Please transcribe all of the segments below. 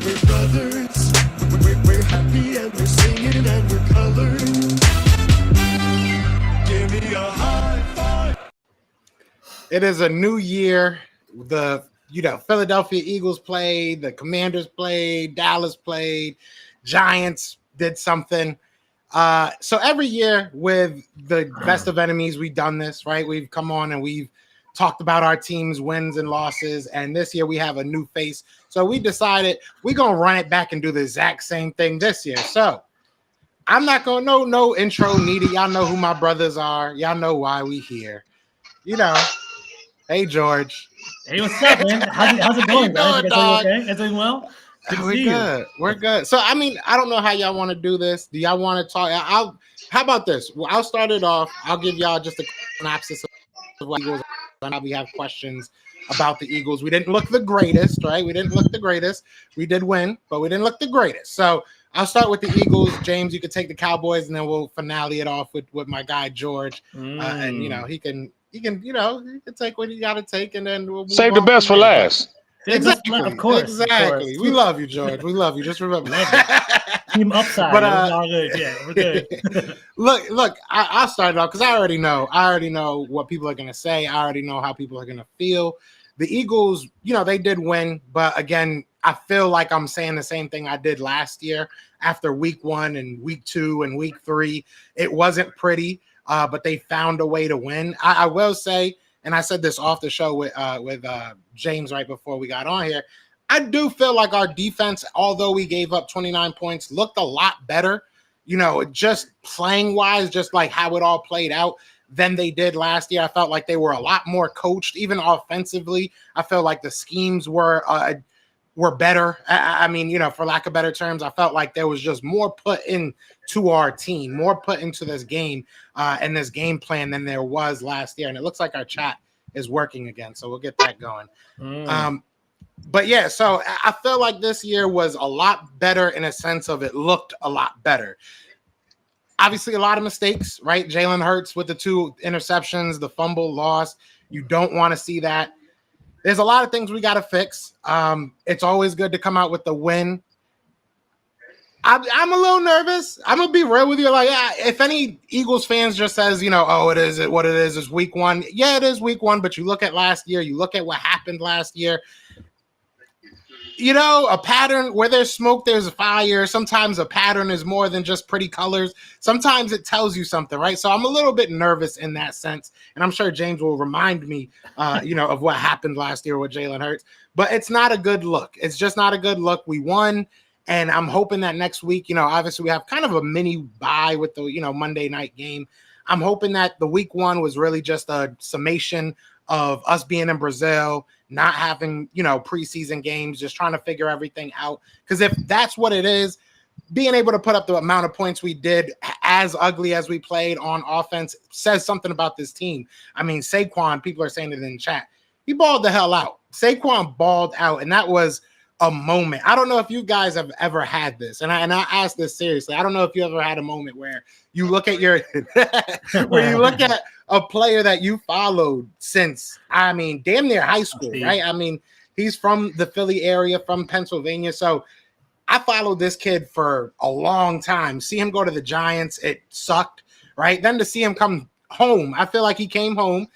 We're brothers, we're happy and we're singing and we're colored. Give me a high five. It is a new year. The Philadelphia Eagles played, the Commanders played, Dallas played, Giants did something. So every year with the best of enemies, we've done this, right? We've come on and we've talked about our team's wins and losses, and this year we have a new face. So we decided we're gonna run it back and do the exact same thing this year. So I'm not gonna no intro needed. Y'all know who my brothers are. Y'all know why we here. Hey George. Hey, what's up, man? How's it going, guys? You guys okay? Is doing well? We're good. So I mean, I don't know how y'all want to do this. Do y'all want to talk? How about this? Well, I'll start it off. I'll give y'all just a synopsis of what Eagles. Now we have questions about the Eagles. We didn't look the greatest, right? We didn't look the greatest. We did win, but we didn't look the greatest. So I'll start with the Eagles. James, you can take the Cowboys, and then we'll finale it off with my guy George. And he can take what he got to take, and then we'll save the best for last. Exactly, of course. Exactly. We love you, George. We love you. Just remember. Team upside. But all good. Yeah, we're good. look. I'll start it off because I already know what people are gonna say. I already know how people are gonna feel. The Eagles, they did win, but again, I feel like I'm saying the same thing I did last year after week 1 and week 2 and week 3. It wasn't pretty, but they found a way to win. I will say, and I said this off the show with James right before we got on here, I do feel like our defense, although we gave up 29 points, looked a lot better, just playing wise, just like how it all played out than they did last year. I felt like they were a lot more coached, even offensively. I felt like the schemes were better. I mean, for lack of better terms, I felt like there was just more put into our team, more put into this game and this game plan than there was last year. And it looks like our chat is working again, so we'll get that going. But yeah, so I feel like this year was a lot better in a sense of it looked a lot better. Obviously, a lot of mistakes, right? Jalen Hurts with the 2 interceptions, the fumble loss. You don't want to see that. There's a lot of things we got to fix. It's always good to come out with the win. I'm a little nervous. I'm going to be real with you. Like, if any Eagles fans just says, oh, it is what it is week 1. Yeah, it is week 1, but you look at last year, you look at what happened last year. A pattern where there's smoke, there's fire. Sometimes a pattern is more than just pretty colors. Sometimes it tells you something, right? So I'm a little bit nervous in that sense. And I'm sure James will remind me, of what happened last year with Jalen Hurts. But it's not a good look. It's just not a good look. We won. And I'm hoping that next week, obviously we have kind of a mini bye with the, Monday night game. I'm hoping that the week 1 was really just a summation of us being in Brazil, not having, preseason games, just trying to figure everything out. Because if that's what it is, being able to put up the amount of points we did, as ugly as we played on offense, says something about this team. I mean, Saquon, people are saying it in chat, he balled the hell out. Saquon balled out, and that was a moment. I don't know if you guys have ever had this, and I ask this seriously. I don't know if you ever had a moment where you look at a player that you followed since, damn near high school, right? He's from the Philly area, from Pennsylvania. So I followed this kid for a long time. See him go to the Giants, it sucked, right? Then to see him come home, I feel like he came home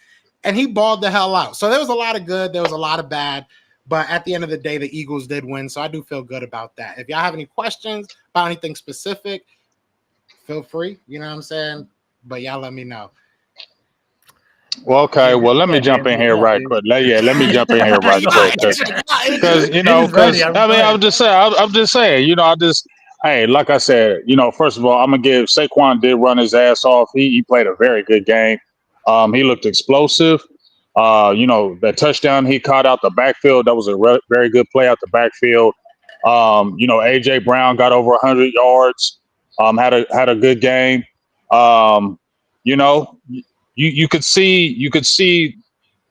and he balled the hell out. So there was a lot of good, there was a lot of bad. But at the end of the day, the Eagles did win, so I do feel good about that. If y'all have any questions about anything specific, feel free. You know what I'm saying? But y'all let me know. Well, okay. Well, let me jump in here right quick. Let me jump in here right quick because I'm just saying, hey, like I said, first of all, I'm gonna give Saquon did run his ass off. He played a very good game. He looked explosive. That touchdown he caught out the backfield, that was a very good play out the backfield. AJ Brown got over 100 yards, had a good game. You could see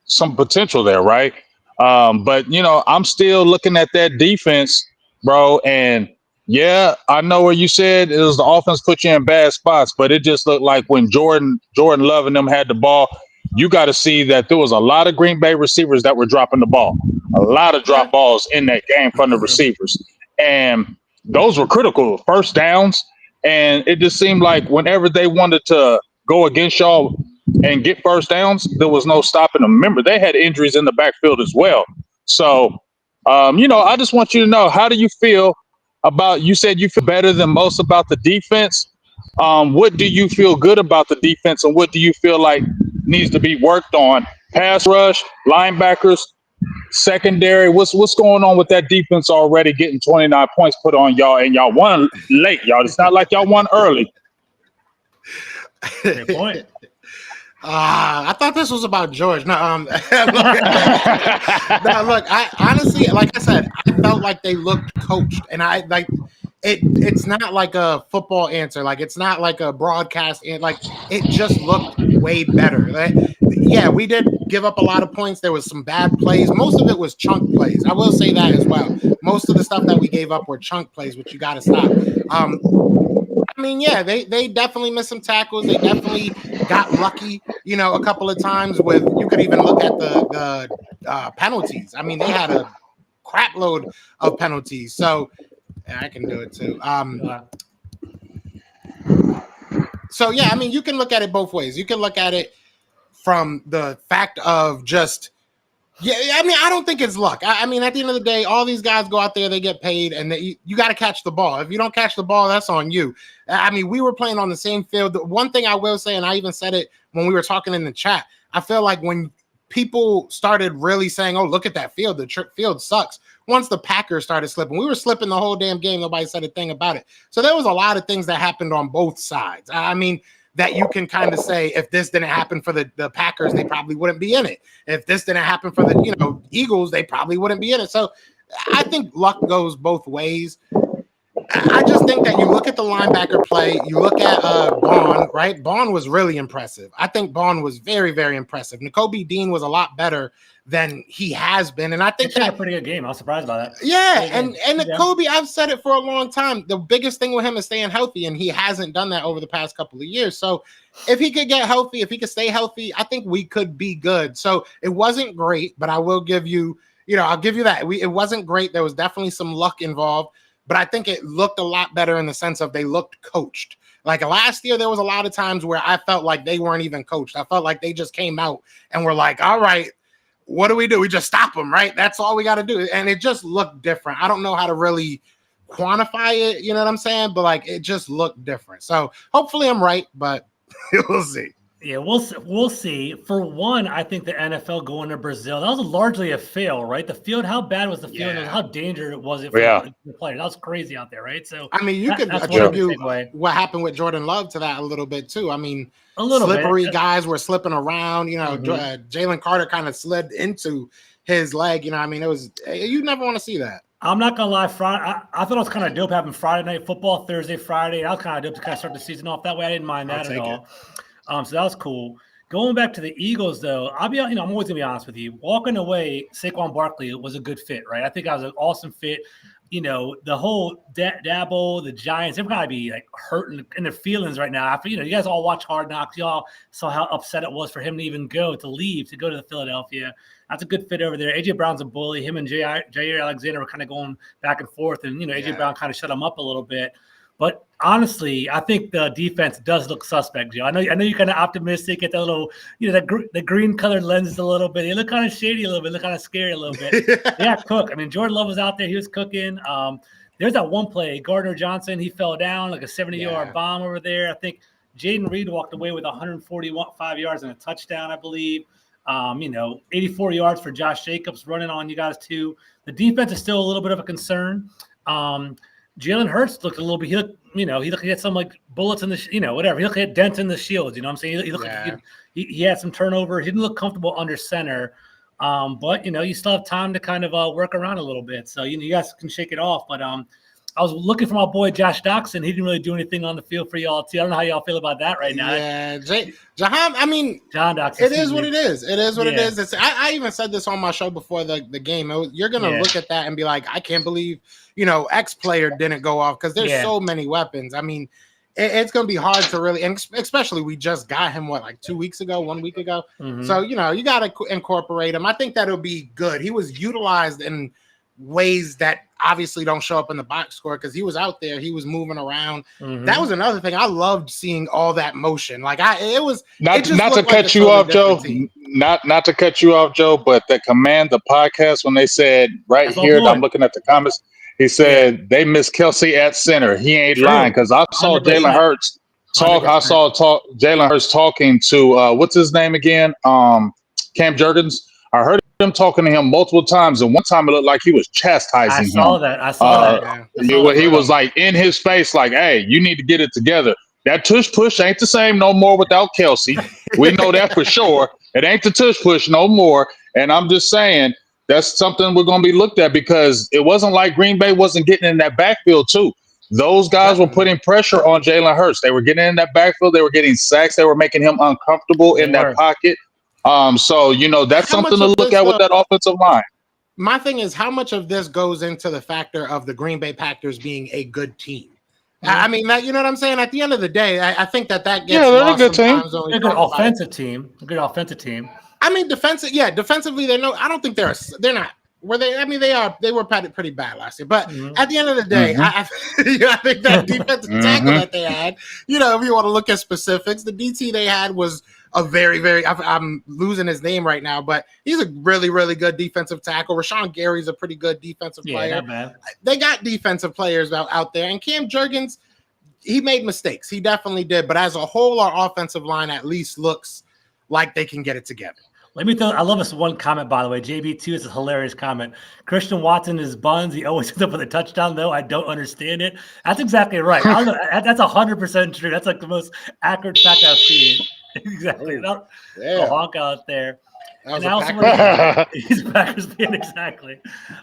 some potential there, right? But I'm still looking at that defense, bro. And yeah, I know where you said it was the offense put you in bad spots, but it just looked like when Jordan Love and them had the ball, you got to see that there was a lot of Green Bay receivers that were dropping the ball, a lot of drop balls in that game from the receivers, and those were critical first downs. And it just seemed like whenever they wanted to go against y'all and get first downs, there was no stopping them. Remember, they had injuries in the backfield as well. So, I just want you to know, how do you feel about, you said you feel better than most about the defense. What do you feel good about the defense, and what do you feel like needs to be worked on? Pass rush, linebackers, secondary. What's going on with that defense already getting 29 points put on y'all, and y'all won late, y'all. It's not like y'all won early. Great point. I thought this was about George. No, look, I honestly, like I said, I felt like they looked coached, and I like it. It's not like a football answer, like it's not like a broadcast, and like it just looked way better. Yeah, we did give up a lot of points. There was some bad plays. Most of it was chunk plays. I will say that as well. Most of the stuff that we gave up were chunk plays, which you got to stop. I mean, yeah, they definitely missed some tackles. They definitely got lucky, a couple of times with, you could even look at the penalties. I mean, they had a crap load of penalties. So I can do it too. So yeah, I mean, you can look at it both ways. You can look at it from the fact of just, yeah, I mean, I don't think it's luck. I mean, at the end of the day, all these guys go out there, they get paid, and you got to catch the ball. If you don't catch the ball, that's on you. I mean, we were playing on the same field. The one thing I will say, and I even said it when we were talking in the chat, I feel like when people started really saying, oh, look at that field, the field sucks. Once the Packers started slipping, we were slipping the whole damn game. Nobody said a thing about it. So there was a lot of things that happened on both sides. I mean, that you can kind of say, if this didn't happen for the Packers, they probably wouldn't be in it. If this didn't happen for the Eagles, they probably wouldn't be in it. So I think luck goes both ways. I just think that you look at the linebacker play, you look at Bond, right? Bond was really impressive. I think Bond was very, very impressive. Nakobe Dean was a lot better than he has been, and I think he had a pretty good game. I was surprised by that. Yeah, and Nakobe, I've said it for a long time. The biggest thing with him is staying healthy, and he hasn't done that over the past couple of years. So if he could get healthy, if he could stay healthy, I think we could be good. So it wasn't great, but I will give you, I'll give you that. It wasn't great. There was definitely some luck involved, but I think it looked a lot better in the sense of they looked coached. Like last year, there was a lot of times where I felt like they weren't even coached. I felt like they just came out and were like, all right, what do? We just stop them, right? That's all we got to do. And it just looked different. I don't know how to really quantify it, you know what I'm saying? But like, it just looked different. So hopefully I'm right, but we'll see. Yeah, we'll see. For one, I think the NFL going to Brazil, that was largely a fail, right? The field, how bad was the field? And how dangerous was it for the players? That was crazy out there, right? So I mean, you could attribute what happened with Jordan Love to that a little bit too. I mean, a little slippery guys were slipping around. Jalen Carter kind of slid into his leg. I mean, it was, you never want to see that. I'm not gonna lie, Friday. I thought it was kind of dope having Friday night football, Thursday, Friday. That was kind of dope to kind of start the season off that way. I didn't mind that at all. So that was cool. Going back to the Eagles, though, I'm always gonna be honest with you. Walking away, Saquon Barkley was a good fit, right? I think that was an awesome fit. The whole Dabo, the Giants, they're probably be like hurting in their feelings right now. After you guys all watch Hard Knocks, y'all saw how upset it was for him to even go to the Philadelphia. That's a good fit over there. AJ Brown's a bully. Him and Jair Alexander were kind of going back and forth, and AJ Brown kind of shut him up a little bit. But honestly, I think the defense does look suspect, Joe. I know you're kind of optimistic at the little, the green colored lenses a little bit. They look kind of shady a little bit, look kind of scary a little bit. Yeah, Cook. I mean, Jordan Love was out there. He was cooking. There's that one play, Gardner Johnson. He fell down like a 70-yard bomb over there. I think Jaden Reed walked away with 145 yards and a touchdown, I believe. 84 yards for Josh Jacobs running on you guys too. The defense is still a little bit of a concern. Jalen Hurts looked a little bit. He looked like he had some like bullets in the, whatever. He looked like he had dents in the shield. You know what I'm saying? He looked like he had some turnover. He didn't look comfortable under center. But you still have time to kind of work around a little bit. So you guys can shake it off. But I was looking for my boy Josh Doxson. He didn't really do anything on the field for y'all too. I don't know how y'all feel about that right now. Yeah, Jahan. I mean, John Doxson. It is what it is. It is what it is. I even said this on my show before the game. You're gonna look at that and be like, I can't believe X player didn't go off because there's so many weapons. I mean, it's gonna be hard to really, and especially we just got him like 2 weeks ago, 1 week ago. So you got to incorporate him. I think that'll be good. He was utilized in ways that obviously don't show up in the box score because he was out there, he was moving around. That was another thing. I loved seeing all that motion. Like it was not to cut you off, Joe. Not to cut you off, Joe, but the podcast when they said here, I'm looking at the comments. He said they miss Kelsey at center. He ain't lying because I saw 100%. Jalen Hurts talk. 100%. I saw Jalen Hurts talking to what's his name again? Cam Jurgens. I heard him talking to him multiple times, and one time it looked like he was chastising him. I saw that. He was like in his face, like, "Hey, you need to get it together. That tush push ain't the same no more without Kelsey. We know that for sure. It ain't the tush push no more." And I'm just saying that's something we're going to be looked at because it wasn't like Green Bay wasn't getting in that backfield too. Those guys were putting pressure on Jalen Hurts. They were getting in that backfield. They were getting sacks. They were making him uncomfortable in that pocket. So, that's something to look at with that offensive line. My thing is, how much of this goes into the factor of the Green Bay Packers being a good team? I mean, you know what I'm saying? At the end of the day, I think that gets they're a good team. They're a good offensive team. A good offensive team. I mean, defensively, I don't think they're not. Were they? I mean, they were pretty bad last year. But at the end of the day, I think that defensive tackle that they had, if you want to look at specifics, the DT they had was a very, very, I'm losing his name right now, but he's a really, really good defensive tackle. Rashawn Gary's a pretty good defensive player. Not bad. They got defensive players out there. And Cam Jurgens, he made mistakes. He definitely did. But as a whole, our offensive line at least looks like they can get it together. Let me tell you, I love this one comment, by the way. JB2 is a hilarious comment. Christian Watson is buns. He always ends up with a touchdown, though. I don't understand it. That's exactly right. That's 100% true. That's like the most accurate fact I've seen. Exactly. A honk out there. And I also want to he's Packers fan, exactly.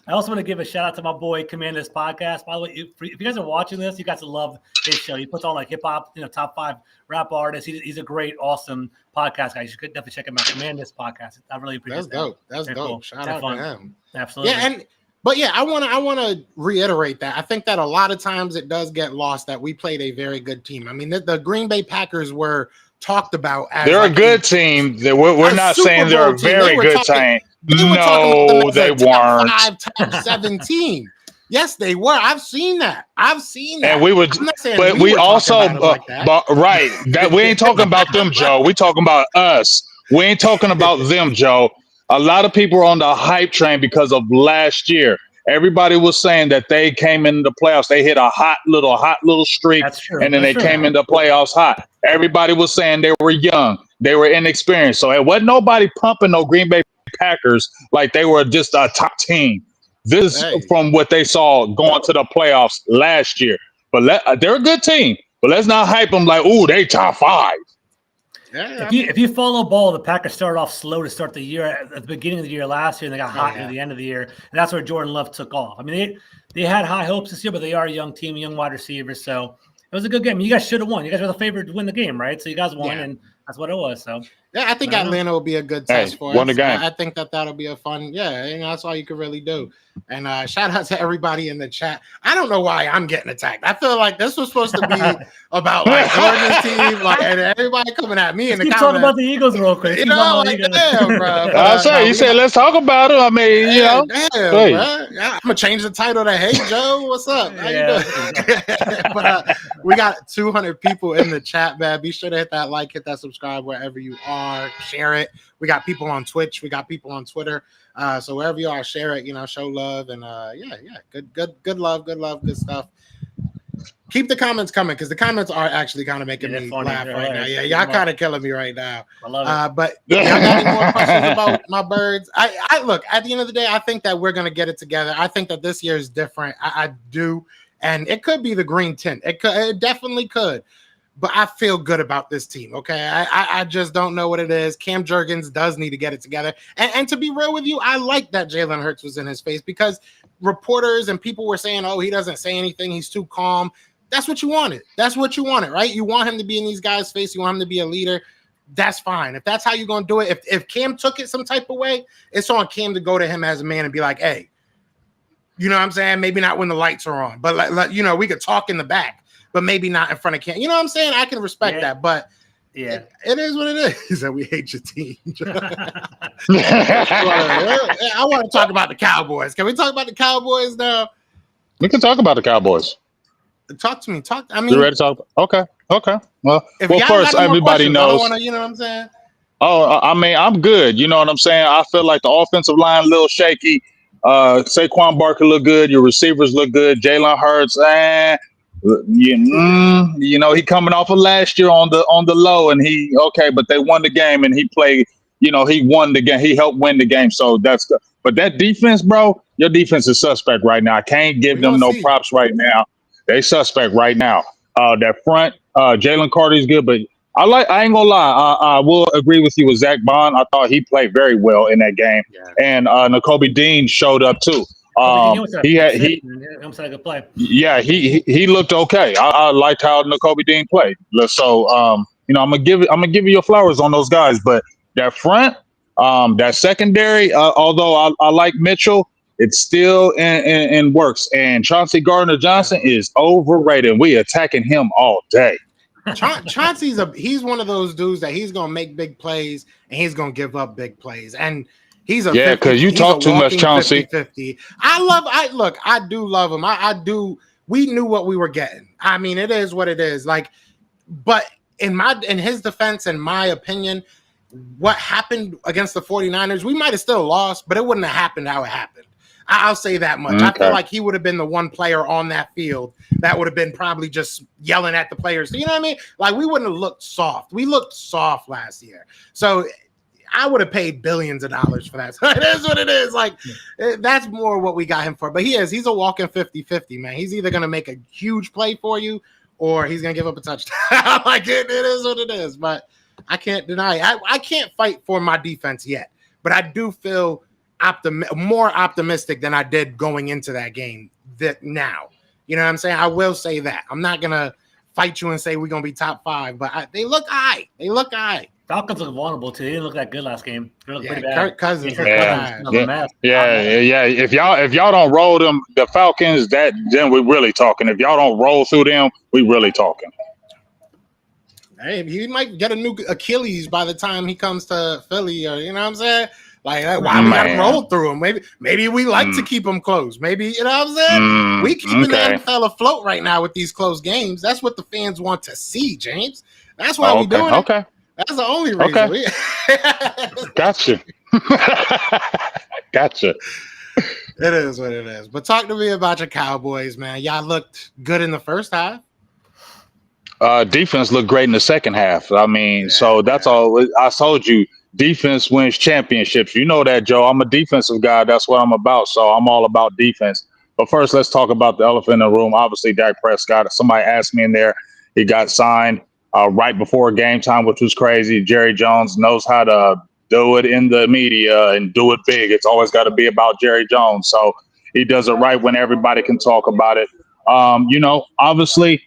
I also want to give a shout out to my boy Command This Podcast. By the way, if you guys are watching this, you guys will love his show. He puts on like hip hop, top 5 rap artists. He's a great, awesome podcast guy. You should definitely check him out. Command This Podcast. I really appreciate that. That's dope. Cool. Shout out to him. Absolutely. Yeah, I want to reiterate that. I think that a lot of times it does get lost that we played a very good team. I mean, the Green Bay Packers were talked about as they're a good team. We're not saying they're a very good team. No, they weren't. Top 7 team. Yes, they were. I've seen that. And we would, but we also, right. That we ain't talking about them, Joe. We talking about us. We ain't talking about them, Joe. A lot of people are on the hype train because of last year. Everybody was saying that they came into the playoffs. They hit a hot little streak, and then they came into the playoffs hot. Everybody was saying they were young, they were inexperienced. So it wasn't nobody pumping no Green Bay Packers like they were just a top team. This from what they saw going to the playoffs last year. But they're a good team. But let's not hype them like, ooh, they top 5. Yeah, if you follow ball, the Packers started off slow to start the year at the beginning of the year last year, and they got hot near the end of the year, and that's where Jordan Love took off. I mean, they had high hopes this year, but they are a young team, young wide receivers, so it was a good game. You guys should have won. You guys were the favorite to win the game, right? So you guys won, and that's what it was. So yeah, I think Atlanta will be a good test for us. I think that'll be a fun. Yeah, that's all you can really do. And shout out to everybody in the chat. I don't know why I'm getting attacked. I feel like this was supposed to be about like Jordan's team, and everybody coming at me in the comments. Talk about the Eagles real quick. Damn, bro. I say you said let's talk about it. I mean, damn, bro. I'm gonna change the title to "Hey Joe, what's up? How you doing?" But we got 200 people in the chat, man. Be sure to hit that like, hit that subscribe wherever you are. Share it. We got people on Twitch. We got people on Twitter. So wherever you are, share it, show love, and good love, good stuff. Keep the comments coming because the comments are actually kind of making me laugh right now. Yeah, y'all kind of killing me right now. I love it. But y'all got any more questions about my birds? I look, at the end of the day, I think that we're gonna get it together. I think that this year is different. I do, and it could be the green tint. It definitely could. but I feel good about this team. Okay, I just don't know what it is. Cam Jurgens does need to get it together. And to be real with you, I like that Jalen Hurts was in his face because reporters and people were saying, "Oh, he doesn't say anything. He's too calm." That's what you wanted. That's what you wanted, right? You want him to be in these guys' face. You want him to be a leader. That's fine. If that's how you're going to do it, if Cam took it some type of way, it's on Cam to go to him as a man and be like, "Hey, you know what I'm saying? Maybe not when the lights are on, but we could talk in the back, but maybe not in front of Cam." You know what I'm saying? I can respect that, but it is what it is. That we hate your team. I want to talk about the Cowboys. Can we talk about the Cowboys now? We can talk about the Cowboys. Talk to me. You ready to talk? Okay. Well, first, everybody knows. You know what I'm saying? Oh, I mean, I'm good. You know what I'm saying? I feel like the offensive line a little shaky. Saquon Barkley look good. Your receivers look good. Jalen Hurts, he coming off of last year on the low, and but they won the game, and he played. He won the game. He helped win the game, so that's good. But that defense, bro, your defense is suspect right now. I can't give them no props right now. They suspect right now. That front, Jalen Carter is good, but I ain't gonna lie. I will agree with you with Zach Bond. I thought he played very well in that game, and Nakobe Dean showed up too. He looked okay. I liked how Nakobe Dean played. So I'm gonna give you your flowers on those guys, but that front, that secondary, although I like Mitchell, it's still in works. And Chauncey Gardner-Johnson is overrated. We attacking him all day. Chauncey's he's one of those dudes that he's gonna make big plays and he's gonna give up big plays. And he's because you talk too much, Chauncey. 50-50. I do love him. I do. We knew what we were getting. I mean, it is what it is. But in his defense, in my opinion, what happened against the 49ers, we might have still lost, but it wouldn't have happened how it happened. I'll say that much. Okay. I feel like he would have been the one player on that field that would have been probably just yelling at the players. You know what I mean? Like, we wouldn't have looked soft. We looked soft last year. So I would have paid billions of dollars for that. So it is what it is. Like, that's more what we got him for. But he's a walking 50-50, man. He's either going to make a huge play for you or he's going to give up a touchdown. Like, it is what it is. But I can't deny it. I can't fight for my defense yet. But I do feel more optimistic than I did going into that game now. You know what I'm saying? I will say that. I'm not going to fight you and say we're going to be top 5, but they look all right. Falcons look vulnerable, too. They didn't look that good last game. They look pretty bad. Kirk Cousins. Yeah. If y'all don't roll them, the Falcons, then we're really talking. If y'all don't roll through them, we really talking. Hey, he might get a new Achilles by the time he comes to Philly, or you know what I'm saying? Like, why we got to roll through him? Maybe we like to keep them close. Maybe, you know what I'm saying? We keeping the NFL afloat right now with these close games. That's what the fans want to see, James. That's why we're doing it. Okay. That's the only reason. Okay. Gotcha. Gotcha. It is what it is. But talk to me about your Cowboys, man. Y'all looked good in the first half. Defense looked great in the second half. I mean, so that's all. I told you, defense wins championships. You know that, Joe. I'm a defensive guy. That's what I'm about. So I'm all about defense. But first, let's talk about the elephant in the room. Obviously, Dak Prescott. Somebody asked me in there. He got signed right before game time, which was crazy. Jerry Jones knows how to do it in the media and do it big. It's always got to be about Jerry Jones. So he does it right when everybody can talk about it. Obviously,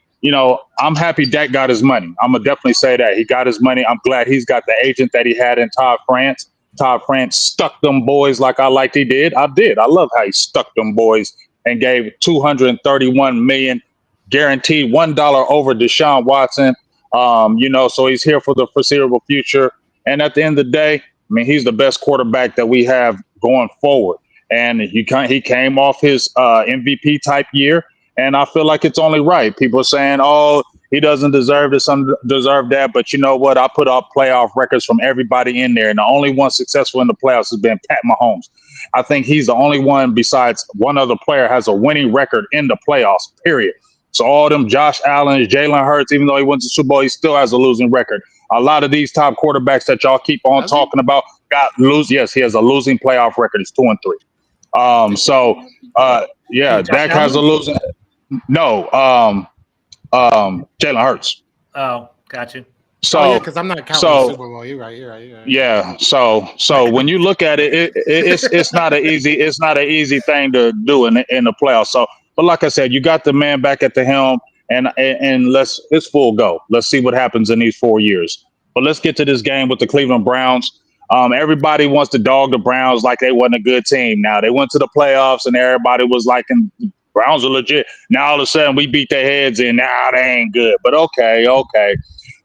I'm happy Dak got his money. I'm going to definitely say that. He got his money. I'm glad he's got the agent that he had in Todd France. Todd France stuck them boys like I liked he did. I love how he stuck them boys and gave $231 million guaranteed $1 over Deshaun Watson. So he's here for the foreseeable future. And at the end of the day, I mean, he's the best quarterback that we have going forward. And he came off his MVP type year. And I feel like it's only right. People are saying, oh, he doesn't deserve this, deserve that. But you know what? I put up playoff records from everybody in there. And the only one successful in the playoffs has been Pat Mahomes. I think he's the only one besides one other player has a winning record in the playoffs, period. So all them Josh Allen, Jalen Hurts, even though he went to the Super Bowl, he still has a losing record. A lot of these top quarterbacks that y'all keep on talking about Yes, he has a losing playoff record. He's 2-3. Dak has a losing. No, Jalen Hurts. Oh, got you. Yeah, So, because I'm not counting the so Super Bowl. You're right. yeah. So when you look at it, it's not an easy thing to do in the playoffs. So, but like I said, you got the man back at the helm, and it's full go. Let's see what happens in these 4 years. But let's get to this game with the Cleveland Browns. Everybody wants to dog the Browns like they wasn't a good team. Now they went to the playoffs, and everybody was like, Browns are legit. Now all of a sudden we beat their heads in. Now they ain't good. But okay.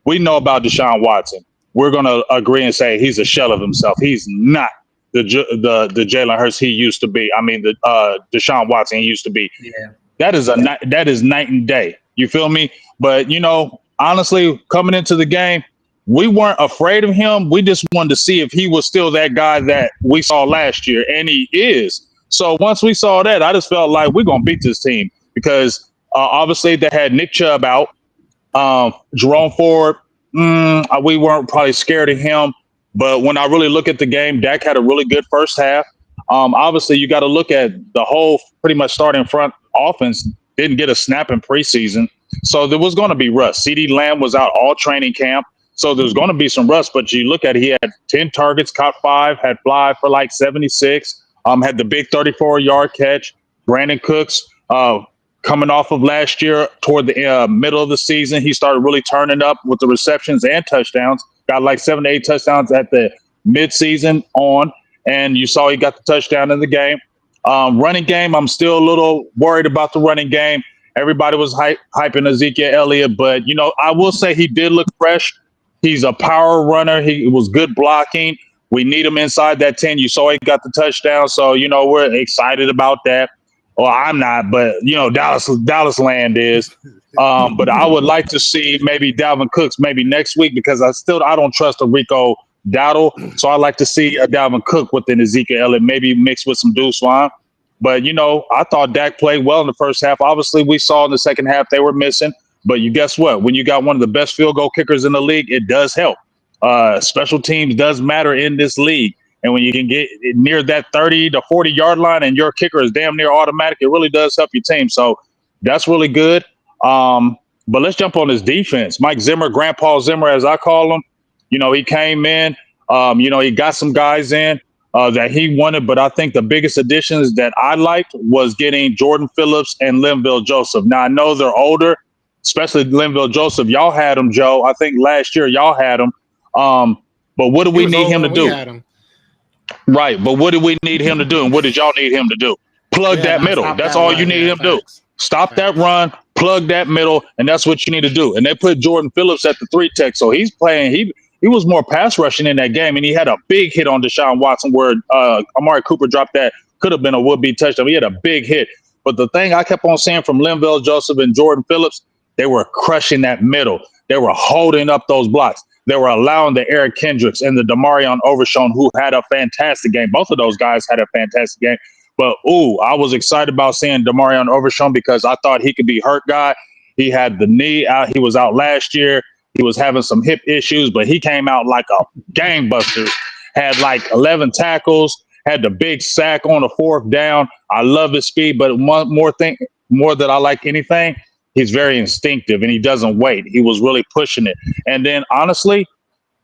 We know about Deshaun Watson. We're going to agree and say he's a shell of himself. He's not the Jalen Hurts he used to be. I mean, the Deshaun Watson he used to be. Yeah. That is night and day. You feel me? But honestly, coming into the game, we weren't afraid of him. We just wanted to see if he was still that guy that we saw last year, and he is. So once we saw that, I just felt like we're gonna beat this team because obviously they had Nick Chubb out. Jerome Ford, we weren't probably scared of him. But when I really look at the game, Dak had a really good first half. Obviously, you got to look at the whole pretty much starting front offense. Didn't get a snap in preseason. So there was going to be rust. CeeDee Lamb was out all training camp. So there's going to be some rust. But you look at it, he had 10 targets, caught 5, had fly for like 76, had the big 34-yard catch. Brandon Cooks, coming off of last year toward the middle of the season, he started really turning up with the receptions and touchdowns. Got like 7 to 8 touchdowns at the midseason on, and you saw he got the touchdown in the game. Running game, I'm still a little worried about the running game. Everybody was hyping Ezekiel Elliott, but, I will say he did look fresh. He's a power runner. He was good blocking. We need him inside that 10. You saw he got the touchdown, so, we're excited about that. Well, I'm not, but Dallas land is. But I would like to see maybe Dalvin Cooks maybe next week because I don't trust a Rico Dowdle. So I'd like to see a Dalvin Cook within Ezekiel Elliott, maybe mixed with some Deuce Vaughn. But I thought Dak played well in the first half. Obviously, we saw in the second half they were missing. But you guess what? When you got one of the best field goal kickers in the league, it does help. Special teams does matter in this league. And when you can get near that 30 to 40-yard line and your kicker is damn near automatic, it really does help your team. So that's really good. But let's jump on his defense. Mike Zimmer, Grandpa Zimmer, as I call him, he came in, he got some guys in that he wanted. But I think the biggest additions that I liked was getting Jordan Phillips and Linval Joseph. Now, I know they're older, especially Linval Joseph. Y'all had him, Joe. I think last year y'all had him. But what do we need him to do? Right, but what did we need him to do, and what did y'all need him to do? Plug that middle. That's all you need him to do. Stop that run, plug that middle, and that's what you need to do. And they put Jordan Phillips at the 3 tech, so he's playing. He was more pass rushing in that game, and he had a big hit on Deshaun Watson where Amari Cooper dropped that. Could have been a would-be touchdown. He had a big hit. But the thing I kept on saying from Linval Joseph and Jordan Phillips, they were crushing that middle. They were holding up those blocks. They were allowing the Eric Kendricks and the Damarion Overshown, who had a fantastic game. Both of those guys had a fantastic game. But, I was excited about seeing Damarion Overshown because I thought he could be hurt guy. He had the knee out. He was out last year. He was having some hip issues, but he came out like a gangbuster. Had like 11 tackles, had the big sack on the 4th down. I love his speed, but one more thing, more than I like anything, he's very instinctive and he doesn't wait. He was really pushing it. And then honestly,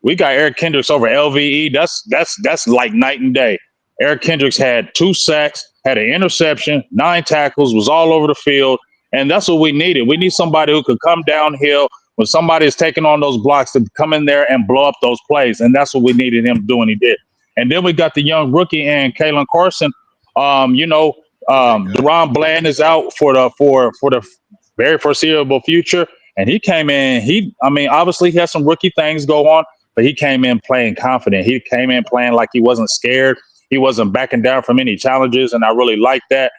we got Eric Kendricks over LVE. That's like night and day. Eric Kendricks had 2 sacks, had an interception, 9 tackles, was all over the field. And that's what we needed. We need somebody who could come downhill when somebody is taking on those blocks to come in there and blow up those plays. And that's what we needed him to do, and he did. And then we got the young rookie and Kalen Carson. Deron Bland is out for the very foreseeable future. And he came in, obviously he had some rookie things go on, but he came in playing confident. He came in playing like he wasn't scared. He wasn't backing down from any challenges, and I really like that.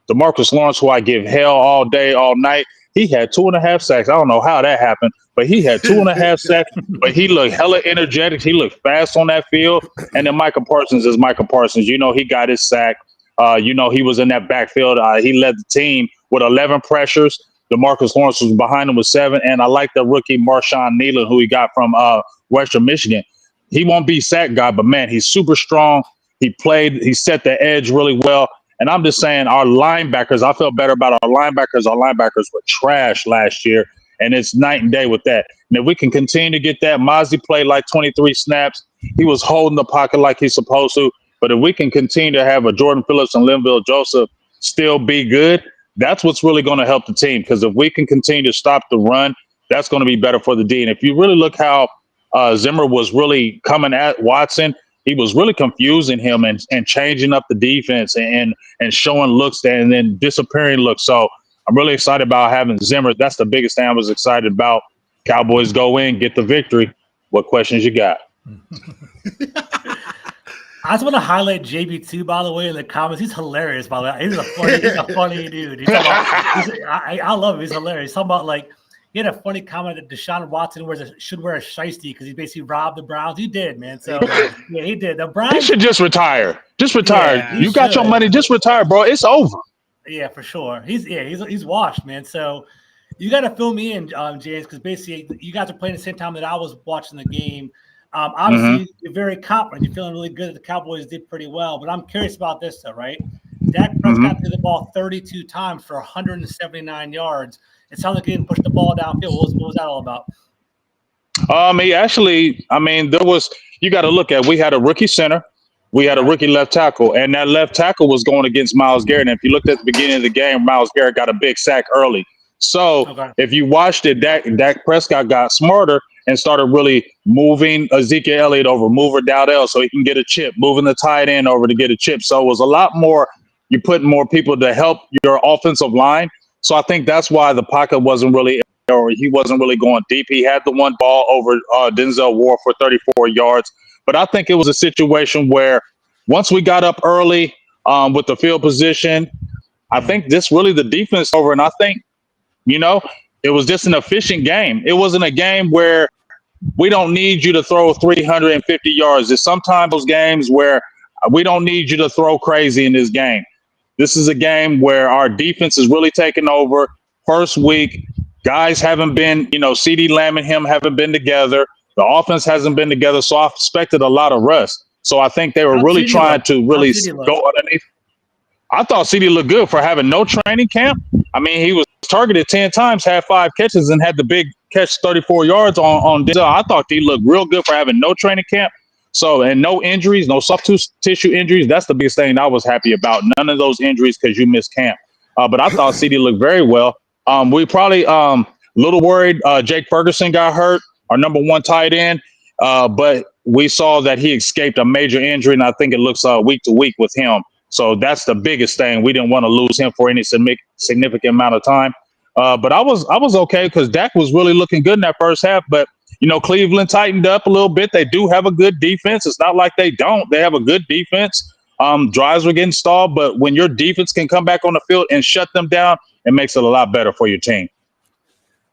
DeMarcus Lawrence, who I give hell all day, all night, he had 2.5 sacks. I don't know how that happened, but he had 2.5 sacks, but he looked hella energetic. He looked fast on that field. And then Micah Parsons is Micah Parsons. He got his sack. He was in that backfield. He led the team with 11 pressures. DeMarcus Lawrence was behind him with 7. And I like the rookie Marshawn Nealon, who he got from Western Michigan. He won't be sack guy, but, man, he's super strong. He set the edge really well. And I'm just saying our linebackers, I feel better about our linebackers. Our linebackers were trash last year, and it's night and day with that. And if we can continue to get that, Mozzie played like 23 snaps. He was holding the pocket like he's supposed to. But if we can continue to have a Jordan Phillips and Linville Joseph still be good, that's what's really going to help the team. Because if we can continue to stop the run, that's going to be better for the D. And if you really look how Zimmer was really coming at Watson, he was really confusing him and changing up the defense and showing looks and then disappearing looks. So I'm really excited about having Zimmer. That's the biggest thing I was excited about. Cowboys go in, get the victory. What questions you got? I just want to highlight JB2, by the way, in the comments. He's hilarious, by the way. He's a funny dude. I love him. He's hilarious. He's talking about, like, he had a funny comment that Deshaun Watson should wear a shiesty because he basically robbed the Browns. He did, man. So, yeah, he did. The Browns. He should just retire. Just retire. Yeah, you got your money. Just retire, bro. It's over. Yeah, for sure. He's washed, man. So you got to fill me in, James, because basically you guys are playing at the same time that I was watching the game. Obviously, you're very confident. You're feeling really good that the Cowboys did pretty well. But I'm curious about this, though, right? Dak Prescott threw the ball 32 times for 179 yards. It sounds like he didn't push the ball downfield. What was that all about? You got to look at, we had a rookie center. We had a rookie left tackle, and that left tackle was going against Myles Garrett. And if you looked at the beginning of the game, Myles Garrett got a big sack early. So if you watched it, Dak Prescott got smarter and started really moving Ezekiel Elliott over, moving Dowdell so he can get a chip, moving the tight end over to get a chip. So it was a lot more, you put more people to help your offensive line. So I think that's why the pocket wasn't really, or he wasn't really going deep. He had the one ball over Denzel Ward for 34 yards. But I think it was a situation where once we got up early with the field position, I think this really the defense over. And I think, it was just an efficient game. It wasn't a game where we don't need you to throw 350 yards. There's sometimes those games where we don't need you to throw crazy in this game. This is a game where our defense is really taking over. First week, guys haven't been, CeeDee Lamb and him haven't been together. The offense hasn't been together, so I expected a lot of rust. So I think they were really trying to really go underneath. I thought CeeDee looked good for having no training camp. I mean, he was targeted 10 times, had 5 catches, and had the big catch 34 yards on Denzel. I thought he looked real good for having no training camp. So, and no injuries, no soft tissue injuries. That's the biggest thing I was happy about. None of those injuries because you missed camp. But I thought CeeDee looked very well. We probably a little worried Jake Ferguson got hurt, our number 1 tight end. But we saw that he escaped a major injury, and I think it looks week to week with him. So that's the biggest thing. We didn't want to lose him for any significant amount of time. But I was okay because Dak was really looking good in that first half. But, Cleveland tightened up a little bit. They do have a good defense. It's not like they don't. They have a good defense. Drives were getting stalled. But when your defense can come back on the field and shut them down, it makes it a lot better for your team.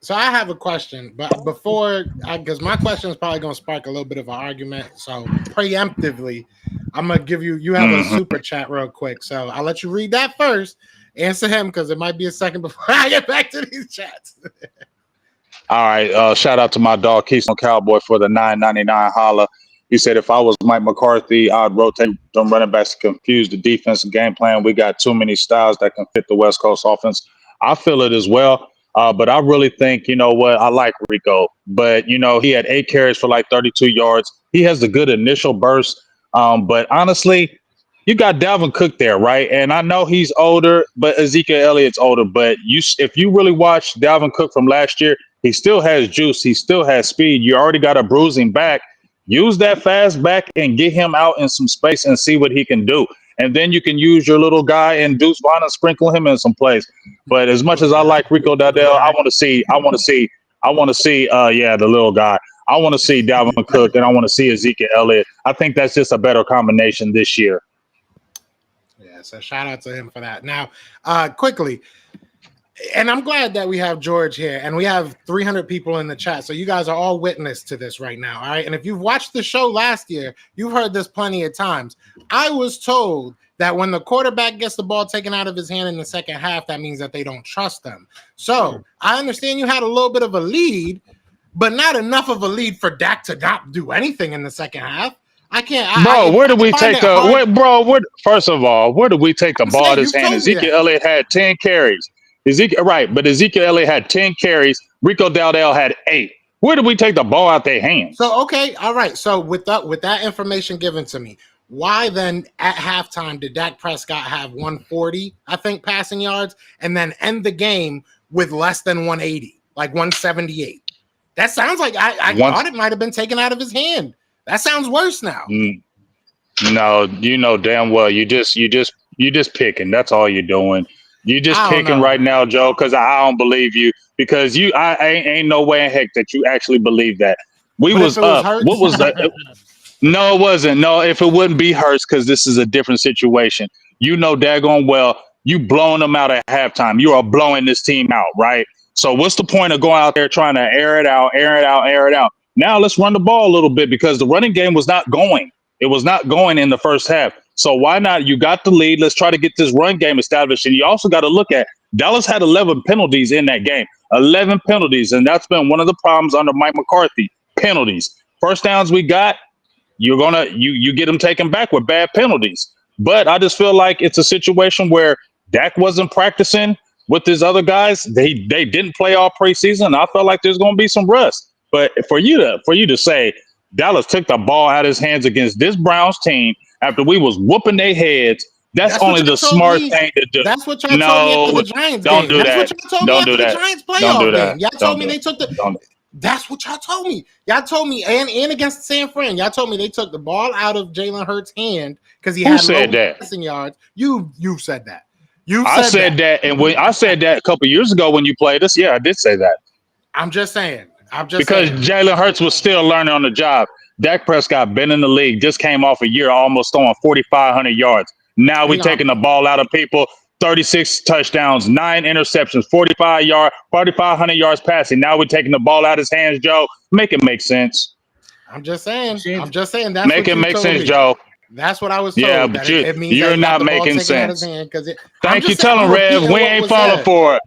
So I have a question, but because my question is probably going to spark a little bit of an argument. So preemptively, I'm going to give you have a super chat real quick. So I'll let you read that first. Answer him because it might be a second before I get back to these chats. All right. Shout out to my dog, Keystone Cowboy, for the $9.99 holla. He said, if I was Mike McCarthy, I'd rotate them running backs to confuse the defensive game plan. We got too many styles that can fit the West Coast offense. I feel it as well. But I really think, I like Rico. But, he had 8 carries for like 32 yards. He has a good initial burst. But honestly, you got Dalvin Cook there, right? And I know he's older, but Ezekiel Elliott's older. But if you really watch Dalvin Cook from last year, he still has juice. He still has speed. You already got a bruising back. Use that fast back and get him out in some space and see what he can do. And then you can use your little guy and Deuce Vaughn and sprinkle him in some plays. But as much as I like Rico Dowdell, I want to see, the little guy. I want to see Dalvin Cook and I want to see Ezekiel Elliott. I think that's just a better combination this year. Yeah, so shout out to him for that. Now, quickly, and I'm glad that we have George here and we have 300 people in the chat. So you guys are all witness to this right now. All right. And if you've watched the show last year, you've heard this plenty of times. I was told that when the quarterback gets the ball taken out of his hand in the second half, that means that they don't trust them. So I understand you had a little bit of a lead, but not enough of a lead for Dak to not do anything in the second half. I can't. Where do we take first of all, where do we take the ball out of his hand? Ezekiel Elliott had 10 carries. But Ezekiel Elliott had 10 carries. Rico Dowdell had 8. Where did we take the ball out their hands? So okay, all right. So with that information given to me, why then at halftime did Dak Prescott have 140, I think, passing yards, and then end the game with less than 180, like 178? That sounds like I thought it might have been taken out of his hand. That sounds worse now. No, you know damn well you just picking. That's all you're doing. You just picking right now, Joe, because I don't believe you. Because I ain't no way in heck that you actually believe that. We was up. What was that? No, it wasn't. No, if it wouldn't be Hurts, because this is a different situation. You know daggone well you blowing them out at halftime. You are blowing this team out, right? So what's the point of going out there trying to air it out? Now let's run the ball a little bit because the running game was not going. It was not going in the first half. So why not? You got the lead. Let's try to get this run game established. And you also got to look at Dallas had 11 penalties in that game. 11 penalties. And that's been one of the problems under Mike McCarthy. Penalties. First downs we got, you get them taken back with bad penalties. But I just feel like it's a situation where Dak wasn't practicing with his other guys. They didn't play all preseason. I felt like there's going to be some rust. But for you to say Dallas took the ball out of his hands against this Browns team after we was whooping their heads, that's only the smart thing to do. That's what y'all told me after the Giants game. Do that's what y'all told me after the Giants playoff game. Y'all told me they took the. That's what y'all told me. Y'all told me, and against San Fran, y'all told me they took the ball out of Jalen Hurts' hand because he had low passing yards. You said that. I said that, and when I said that a couple years ago when you played us, yeah, I did say that. I'm just saying. Because Jalen Hurts was still learning on the job. Dak Prescott been in the league, just came off a year almost throwing 4,500 yards. Now we're taking the ball out of people. 36 touchdowns, 9 interceptions, 4,500 yards passing. Now we're taking the ball out of his hands, Joe. Make it make sense. I'm just saying. That's make it make sense, Joe. That's what I was told. Yeah, but you're not making sense. Thank you, telling him, Rev. We ain't falling for it.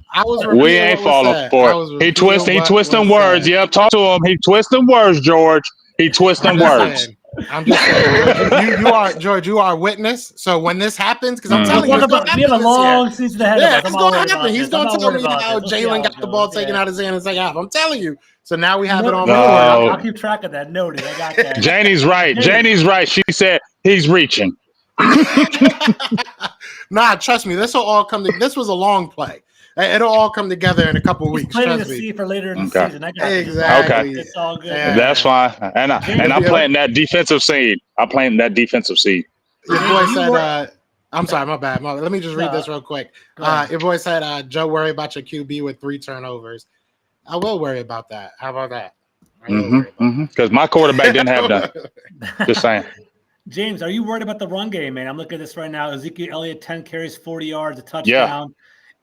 We ain't falling for it. He twisting words. Yep, talk to him. He twisting words, George. He twisting words. I'm just saying, George, you are a witness. So when this happens, because I'm telling you, we have a long season ahead of us. It's going to happen. He's going to tell me how Jalen got the ball taken out of his hand in the second half. I'm telling you. So now we have it on. I'll keep track of that. Noted. I got that. Janie's right. Janie's right. She said he's reaching. Nah, trust me. This will all come. This was a long play. It'll all come together in a couple of weeks. Planting the seed for later in the season. Exactly. Okay. It's all good. Yeah. That's fine. And I'm planting that defensive seed. I'm planting that defensive seed. Your boy said, I'm sorry, my bad. Let me just read this real quick. Your boy said, Joe, worry about your QB with 3 turnovers. I will worry about that. How about that? Because my quarterback didn't have that. Just saying. James, are you worried about the run game, man? I'm looking at this right now. Ezekiel Elliott, 10 carries, 40 yards, a touchdown.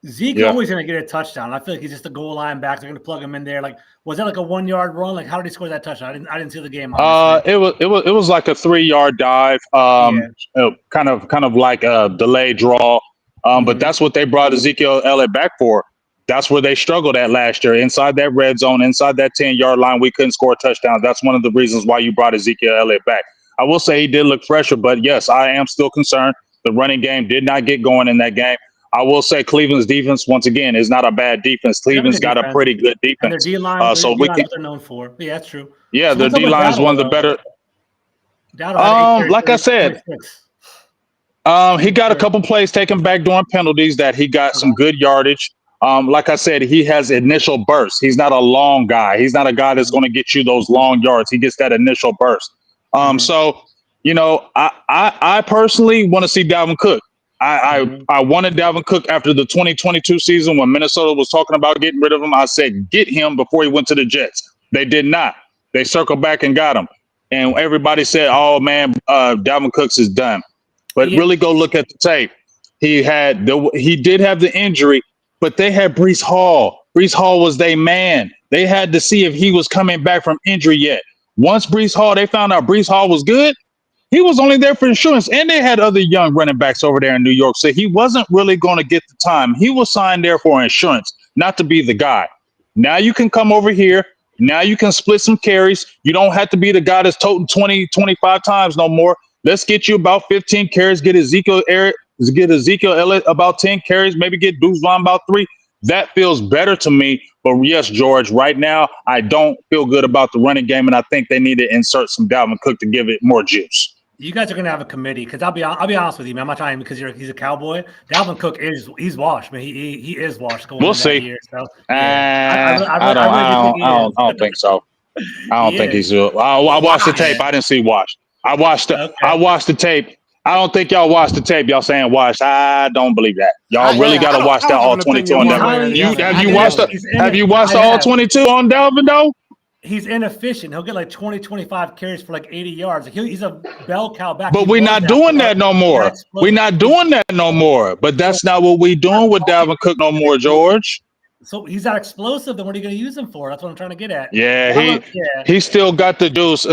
Zeke always going to get a touchdown. I feel like he's just a goal line back. They're going to plug him in there. Like, was that like a 1-yard run? Like, how did he score that touchdown? I didn't see the game. It was like a 3-yard dive. Kind of like a delayed draw. But that's what they brought Ezekiel Elliott back for. That's where they struggled at last year. Inside that red zone, inside that 10-yard line, we couldn't score touchdowns. That's one of the reasons why you brought Ezekiel Elliott back. I will say he did look fresher, but yes, I am still concerned. The running game did not get going in that game. I will say Cleveland's defense, once again, is not a bad defense. Cleveland's got a pretty good defense. And their D-line, so we can, they're known for. Yeah, that's true. Yeah, their D-line is one of the better. Like I said, he got a couple plays taken back during penalties that he got some good yardage. Like I said, he has initial bursts. He's not a long guy. He's not a guy that's going to get you those long yards. He gets that initial burst. So, I personally want to see Dalvin Cook. I wanted Dalvin Cook after the 2022 season when Minnesota was talking about getting rid of him. I said, get him before he went to the Jets. They did not. They circled back and got him. And everybody said, oh, man, Dalvin Cooks is done. But really go look at the tape. He did have the injury, but they had Breece Hall. Breece Hall was their man. They had to see if he was coming back from injury yet. Once they found out Breece Hall was good, he was only there for insurance, and they had other young running backs over there in New York. So he wasn't really going to get the time. He was signed there for insurance, not to be the guy. Now you can come over here. Now you can split some carries. You don't have to be the guy that's toting 20, 25 times no more. Let's get you about 15 carries. Get Ezekiel Elliott about 10 carries. Maybe get Deuce Vaughn about 3. That feels better to me. But yes, George, right now, I don't feel good about the running game, and I think they need to insert some Dalvin Cook to give it more juice. You guys are gonna have a committee because I'll be honest with you, man. I'm not trying because he's a Cowboy. Dalvin Cook he's washed, man. He is washed going We'll into see. that year. So yeah. I don't think so. I don't think he's. I watched the tape. I didn't see washed. I watched the tape. I don't think y'all watched the tape. Y'all saying washed. I don't believe that. Y'all really got to watch that all 22 on Dalvin. Have you watched all 22 on Dalvin though? He's inefficient. He'll get like 20, 25 carries for like 80 yards. He's a bell cow back. But we're not doing that no more. We're not doing that no more. But that's not what we're doing with Dalvin Cook no more, George. So he's not explosive. Then what are you going to use him for? That's what I'm trying to get at. Yeah, he still got the juice.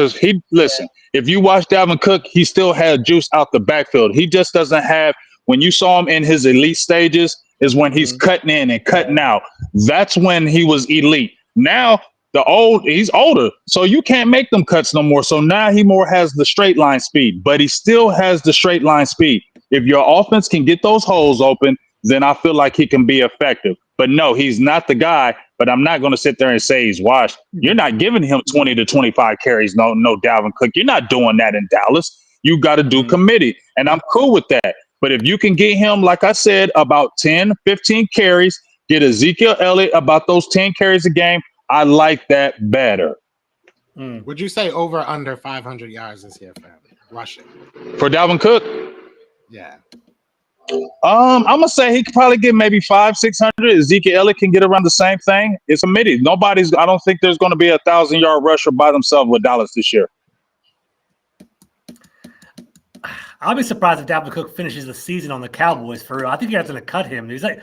If you watch Dalvin Cook, he still had juice out the backfield. He just doesn't have. When you saw him in his elite stages, is when he's cutting in and cutting out. That's when he was elite. Now he's older, so you can't make them cuts no more. So now he more has the straight line speed, but he still has the straight line speed. If your offense can get those holes open, then I feel like he can be effective. But no, he's not the guy. But I'm not going to sit there and say he's washed. You're not giving him 20 to 25 carries. No, Dalvin Cook. You're not doing that in Dallas. You got to do committee, and I'm cool with that. But if you can get him, like I said, about 10, 15 carries, get Ezekiel Elliott about those 10 carries a game, I like that better. Would you say over under 500 yards this year, family? Rushing. For Dalvin Cook? Yeah. I'm gonna say he could probably get maybe 500-600. Ezekiel Elliott can get around the same thing. It's a midi. I don't think there's going to be a 1,000-yard rusher by themselves with Dallas this year. I'll be surprised if Dalvin Cook finishes the season on the Cowboys for real. I think you guys gonna cut him. He's not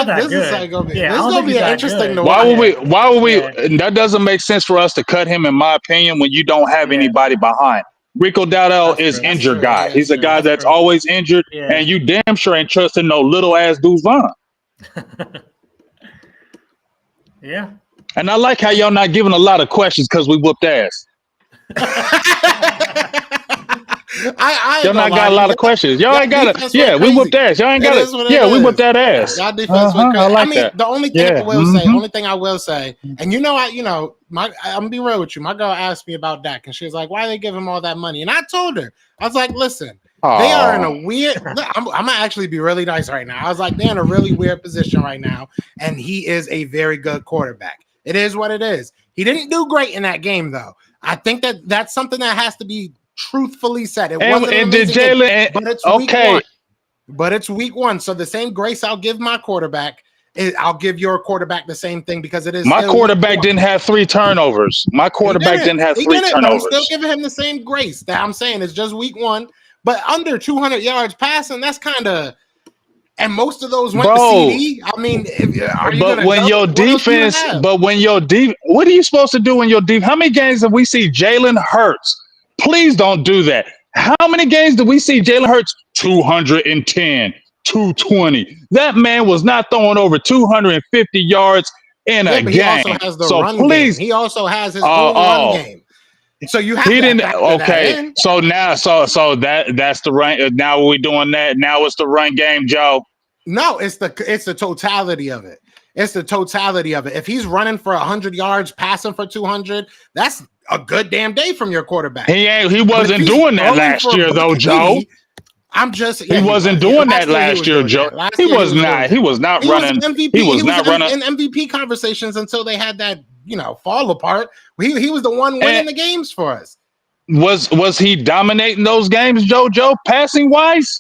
that good. This is gonna be interesting to watch. Why would we? That doesn't make sense for us to cut him, in my opinion, when you don't have anybody behind. Rico Dowdell is injured guy. He's a guy that's always injured, and you damn sure ain't trusting no little ass Deuce Vaughn. Yeah. And I like how y'all not giving a lot of questions because we whooped ass. Y'all not got a lot of questions. Y'all ain't got it. Yeah, we whooped ass. Y'all ain't got it. Yeah, we whooped that ass. Y'all defense went crazy. I mean, the only thing I will say, and I'm gonna be real with you. My girl asked me about Dak, and she was like, "Why they give him all that money?" And I told her, I was like, "Listen, they are in a weird. I'm gonna actually be really nice right now. I was like, they're in a really weird position right now, and he is a very good quarterback. It is what it is. He didn't do great in that game, though. I think that's something that has to be truthfully said. It wasn't an amazing game, but it's week one. But it's week one, so the same grace I'll give my quarterback, I'll give your quarterback the same thing because it is. My quarterback didn't have 3 turnovers. My quarterback didn't have 3 turnovers. I'm still giving him the same grace. That I'm saying it's just week one, but under 200 yards passing, that's kind of. And most of those went to CD. I mean, when your defense, what are you supposed to do when your defense? How many games have we seen Jalen Hurts? Please don't do that. How many games did we see Jalen Hurts? 210, 220. That man was not throwing over 250 yards in a game. He also has the run game. He also has his own run game. So you have okay. So now, so that's the run. Now we're doing that. Now it's the run game, Joe. No, it's the totality of it. It's the totality of it. If he's running for 100 yards, passing for 200, that's a good damn day from your quarterback. He wasn't doing that last year, though, Joe. He wasn't doing that last year, Joe. He was not. He was not running. He was not running in MVP conversations until they had that fall apart. He was the one winning the games for us. Was he dominating those games, Joe? Passing wise?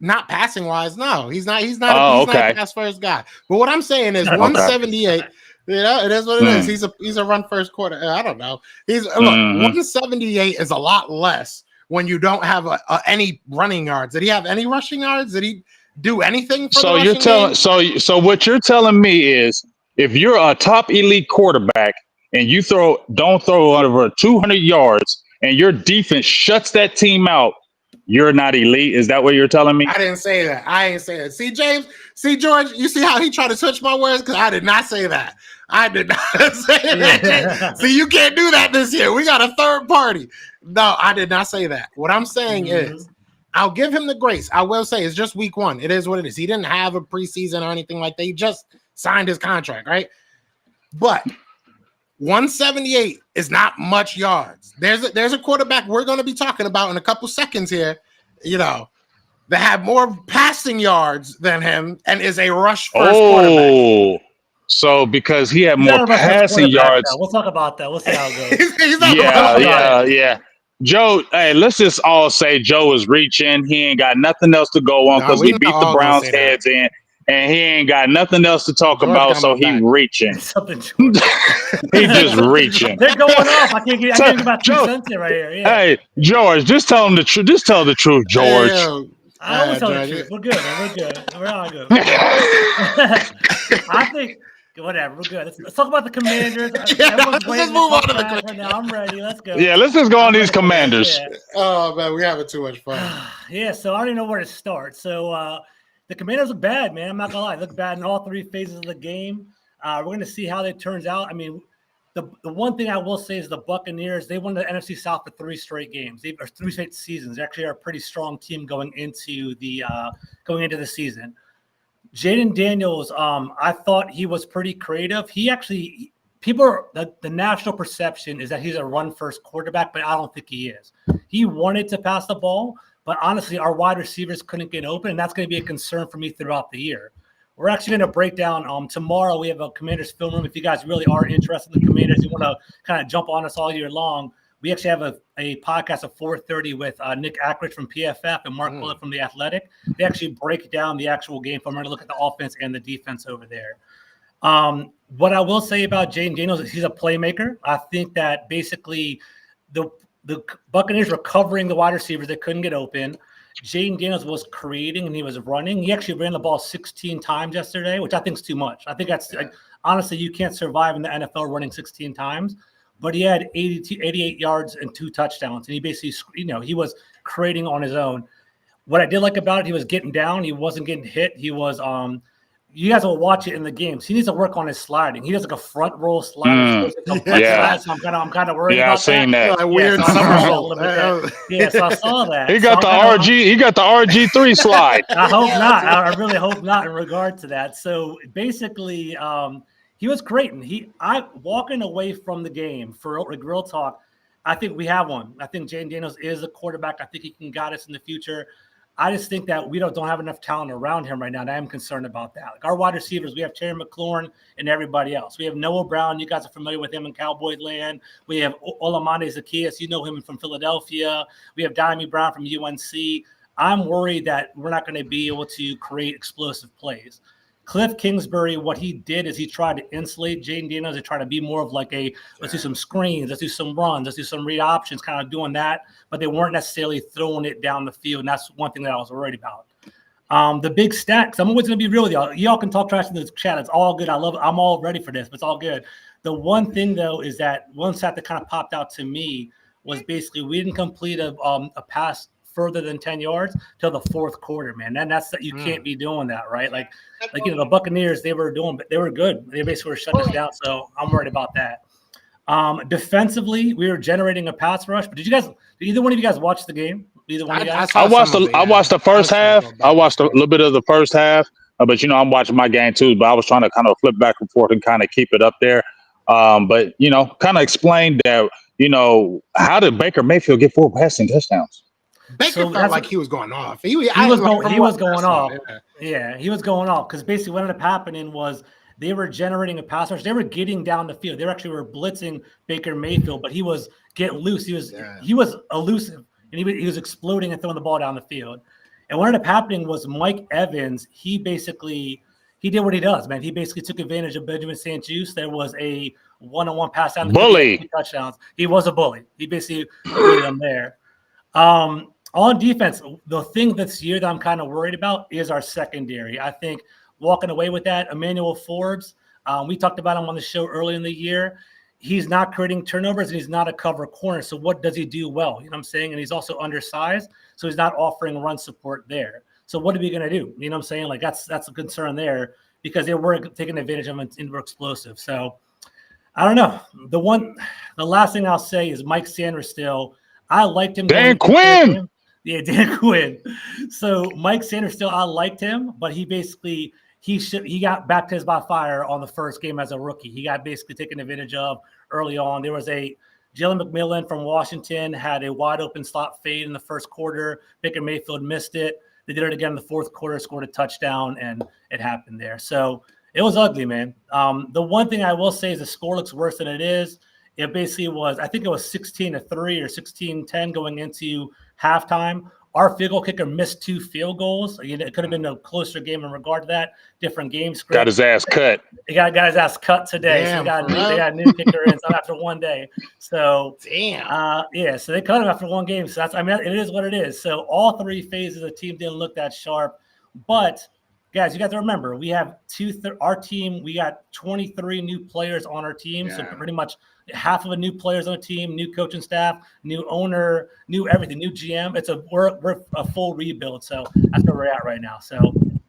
Not passing wise, no. He's not a pass first guy. But what I'm saying is 178. It is what it is. He's a run first quarter. I don't know. 178 is a lot less when you don't have any running yards. Did he have any rushing yards? Did he do anything for the rushing game? So what you're telling me is if you're a top elite quarterback and you don't throw over 200 yards and your defense shuts that team out, you're not elite. Is that what you're telling me? I didn't say that. I ain't say that. See, James, George, you see how he tried to touch my words? Because I did not say that. I did not say that. See, you can't do that this year. We got a third party. No, I did not say that. What I'm saying is I'll give him the grace. I will say it's just week one. It is what it is. He didn't have a preseason or anything like that. He just signed his contract, right? But 178 is not much yards. There's a quarterback we're going to be talking about in a couple seconds here, that have more passing yards than him and is a rush first quarterback. So because he had more passing yards. We'll talk about that. We'll see how it goes. Yeah. Joe, hey, let's just all say Joe is reaching. He ain't got nothing else to go on because he beat the Browns' heads in, and he ain't got nothing else to talk about, so he reaching. He just reaching. They're going off. I can't get about 2 cents right here. Yeah. Hey, George, just tell him the truth. Just tell the truth, George. I always tell the truth. We're good, man. We're good. We're all good. I think. Whatever, we're good. Let's talk about the Commanders. Let's just move on to the Commanders. Now I'm ready. Let's go. Yeah, let's just go on these Commanders. Yeah. Oh man, we're having too much fun. Yeah, so I don't even know where to start. So the Commanders look bad, man. I'm not gonna lie, they look bad in all 3 phases of the game. We're gonna see how that turns out. I mean, the one thing I will say is the Buccaneers. They won the NFC South for 3 straight games, or 3 straight seasons. They actually are a pretty strong team going into the season. Jaden Daniels, I thought he was pretty creative. He actually, the national perception is that he's a run-first quarterback, but I don't think he is. He wanted to pass the ball, but honestly, our wide receivers couldn't get open, and that's going to be a concern for me throughout the year. We're actually going to break down tomorrow. We have a Commanders film room. If you guys really are interested in the Commanders, you want to kind of jump on us all year long. We actually have a podcast at 4:30 with Nick Ackridge from PFF and Mark Bullitt from The Athletic. They actually break down the actual game. We're going to look at the offense and the defense over there. What I will say about Jaden Daniels is he's a playmaker. I think that basically the Buccaneers were covering the wide receivers that couldn't get open. Jaden Daniels was creating and he was running. He actually ran the ball 16 times yesterday, which I think is too much. I think that's honestly, you can't survive in the NFL running 16 times. But he had 88 yards and 2 touchdowns. And he basically, he was creating on his own. What I did like about it, he was getting down. He wasn't getting hit. He was, you guys will watch it in the games. He needs to work on his sliding. He does like a front roll slide. Yeah. So I'm kind of worried about that. Yeah, I've seen that. Like weird somersault. So I saw that. He got He got the RG3 slide. I hope not. I really hope not in regard to that. So basically, he was great, and I walking away from the game for real talk. I think we have one. I think Jaden Daniels is a quarterback. I think he can guide us in the future. I just think that we don't have enough talent around him right now, and I am concerned about that. Like our wide receivers, we have Terry McLaurin and everybody else. We have Noah Brown. You guys are familiar with him in Cowboys land. We have Olamide Zaccheaus. You know him from Philadelphia. We have Diami Brown from UNC. I'm worried that we're not going to be able to create explosive plays. Cliff Kingsbury, what he did is he tried to insulate Jaden Daniels and try to be more of like let's do some screens, let's do some runs, let's do some read options, kind of doing that. But they weren't necessarily throwing it down the field. And that's one thing that I was worried about. The big stats, I'm always going to be real with y'all. Y'all can talk trash in the chat. It's all good. I love it. I'm all ready for this, but it's all good. The one thing, though, is that one stat that kind of popped out to me was basically we didn't complete a pass further than 10 yards till the 4th quarter, man. And that's that you can't be doing that, right? Like the Buccaneers, they were good. They basically were shutting us down. So I'm worried about that. Defensively, we were generating a pass rush. But did either one of you guys watch the game? Either one of you guys? I watched the first half. I watched a little bit of the first half. But I'm watching my game too. But I was trying to kind of flip back and forth and kind of keep it up there. But kind of explain that. How did Baker Mayfield get 4 passing touchdowns? Baker felt like he was going off. He was going off. Yeah, he was going off because basically what ended up happening was they were generating a pass rush. They were getting down the field. They were blitzing Baker Mayfield, but he was getting loose. He was elusive, and he was exploding and throwing the ball down the field. And what ended up happening was Mike Evans, he did what he does, man. He basically took advantage of Benjamin St-Juste. There was a one-on-one pass down the bully. Field, 2 touchdowns. He was a bully. He basically put him there. On defense, the thing this year that I'm kind of worried about is our secondary. I think walking away with that, Emmanuel Forbes, we talked about him on the show early in the year. He's not creating turnovers and he's not a cover corner. So what does he do well? You know what I'm saying? And he's also undersized, so he's not offering run support there. So what are we going to do? You know what I'm saying? Like that's a concern there because they were taking advantage of him and were explosive. So I don't know. The last thing I'll say is Mike Sanders still. I liked him. Dan Quinn. Yeah, Dan Quinn. So Mike Sanders still, I liked him, but he basically he got baptized by fire on the first game as a rookie. He got basically taken advantage of early on. There was Jalen McMillan from Washington had a wide open slot fade in the first quarter. Baker Mayfield missed it. They did it again in the fourth quarter, scored a touchdown, and it happened there. So it was ugly, man. The one thing I will say is the score looks worse than it is. It basically was, I think it was 16-3 or 16-10 going into halftime. Our field goal kicker missed 2 field goals. It could have been a closer game in regard to that. Different game script. Got his ass cut. He got his ass cut today. Damn, so they got a new kicker in after one day. So damn. Yeah, so they cut him after one game. So it is what it is. So all 3 phases of the team didn't look that sharp. But guys, you got to remember, we have our team, we got 23 new players on our team. Yeah. So pretty much half of the new players on the team, new coaching staff, new owner, new everything, new GM. We're a full rebuild. So that's where we're at right now. So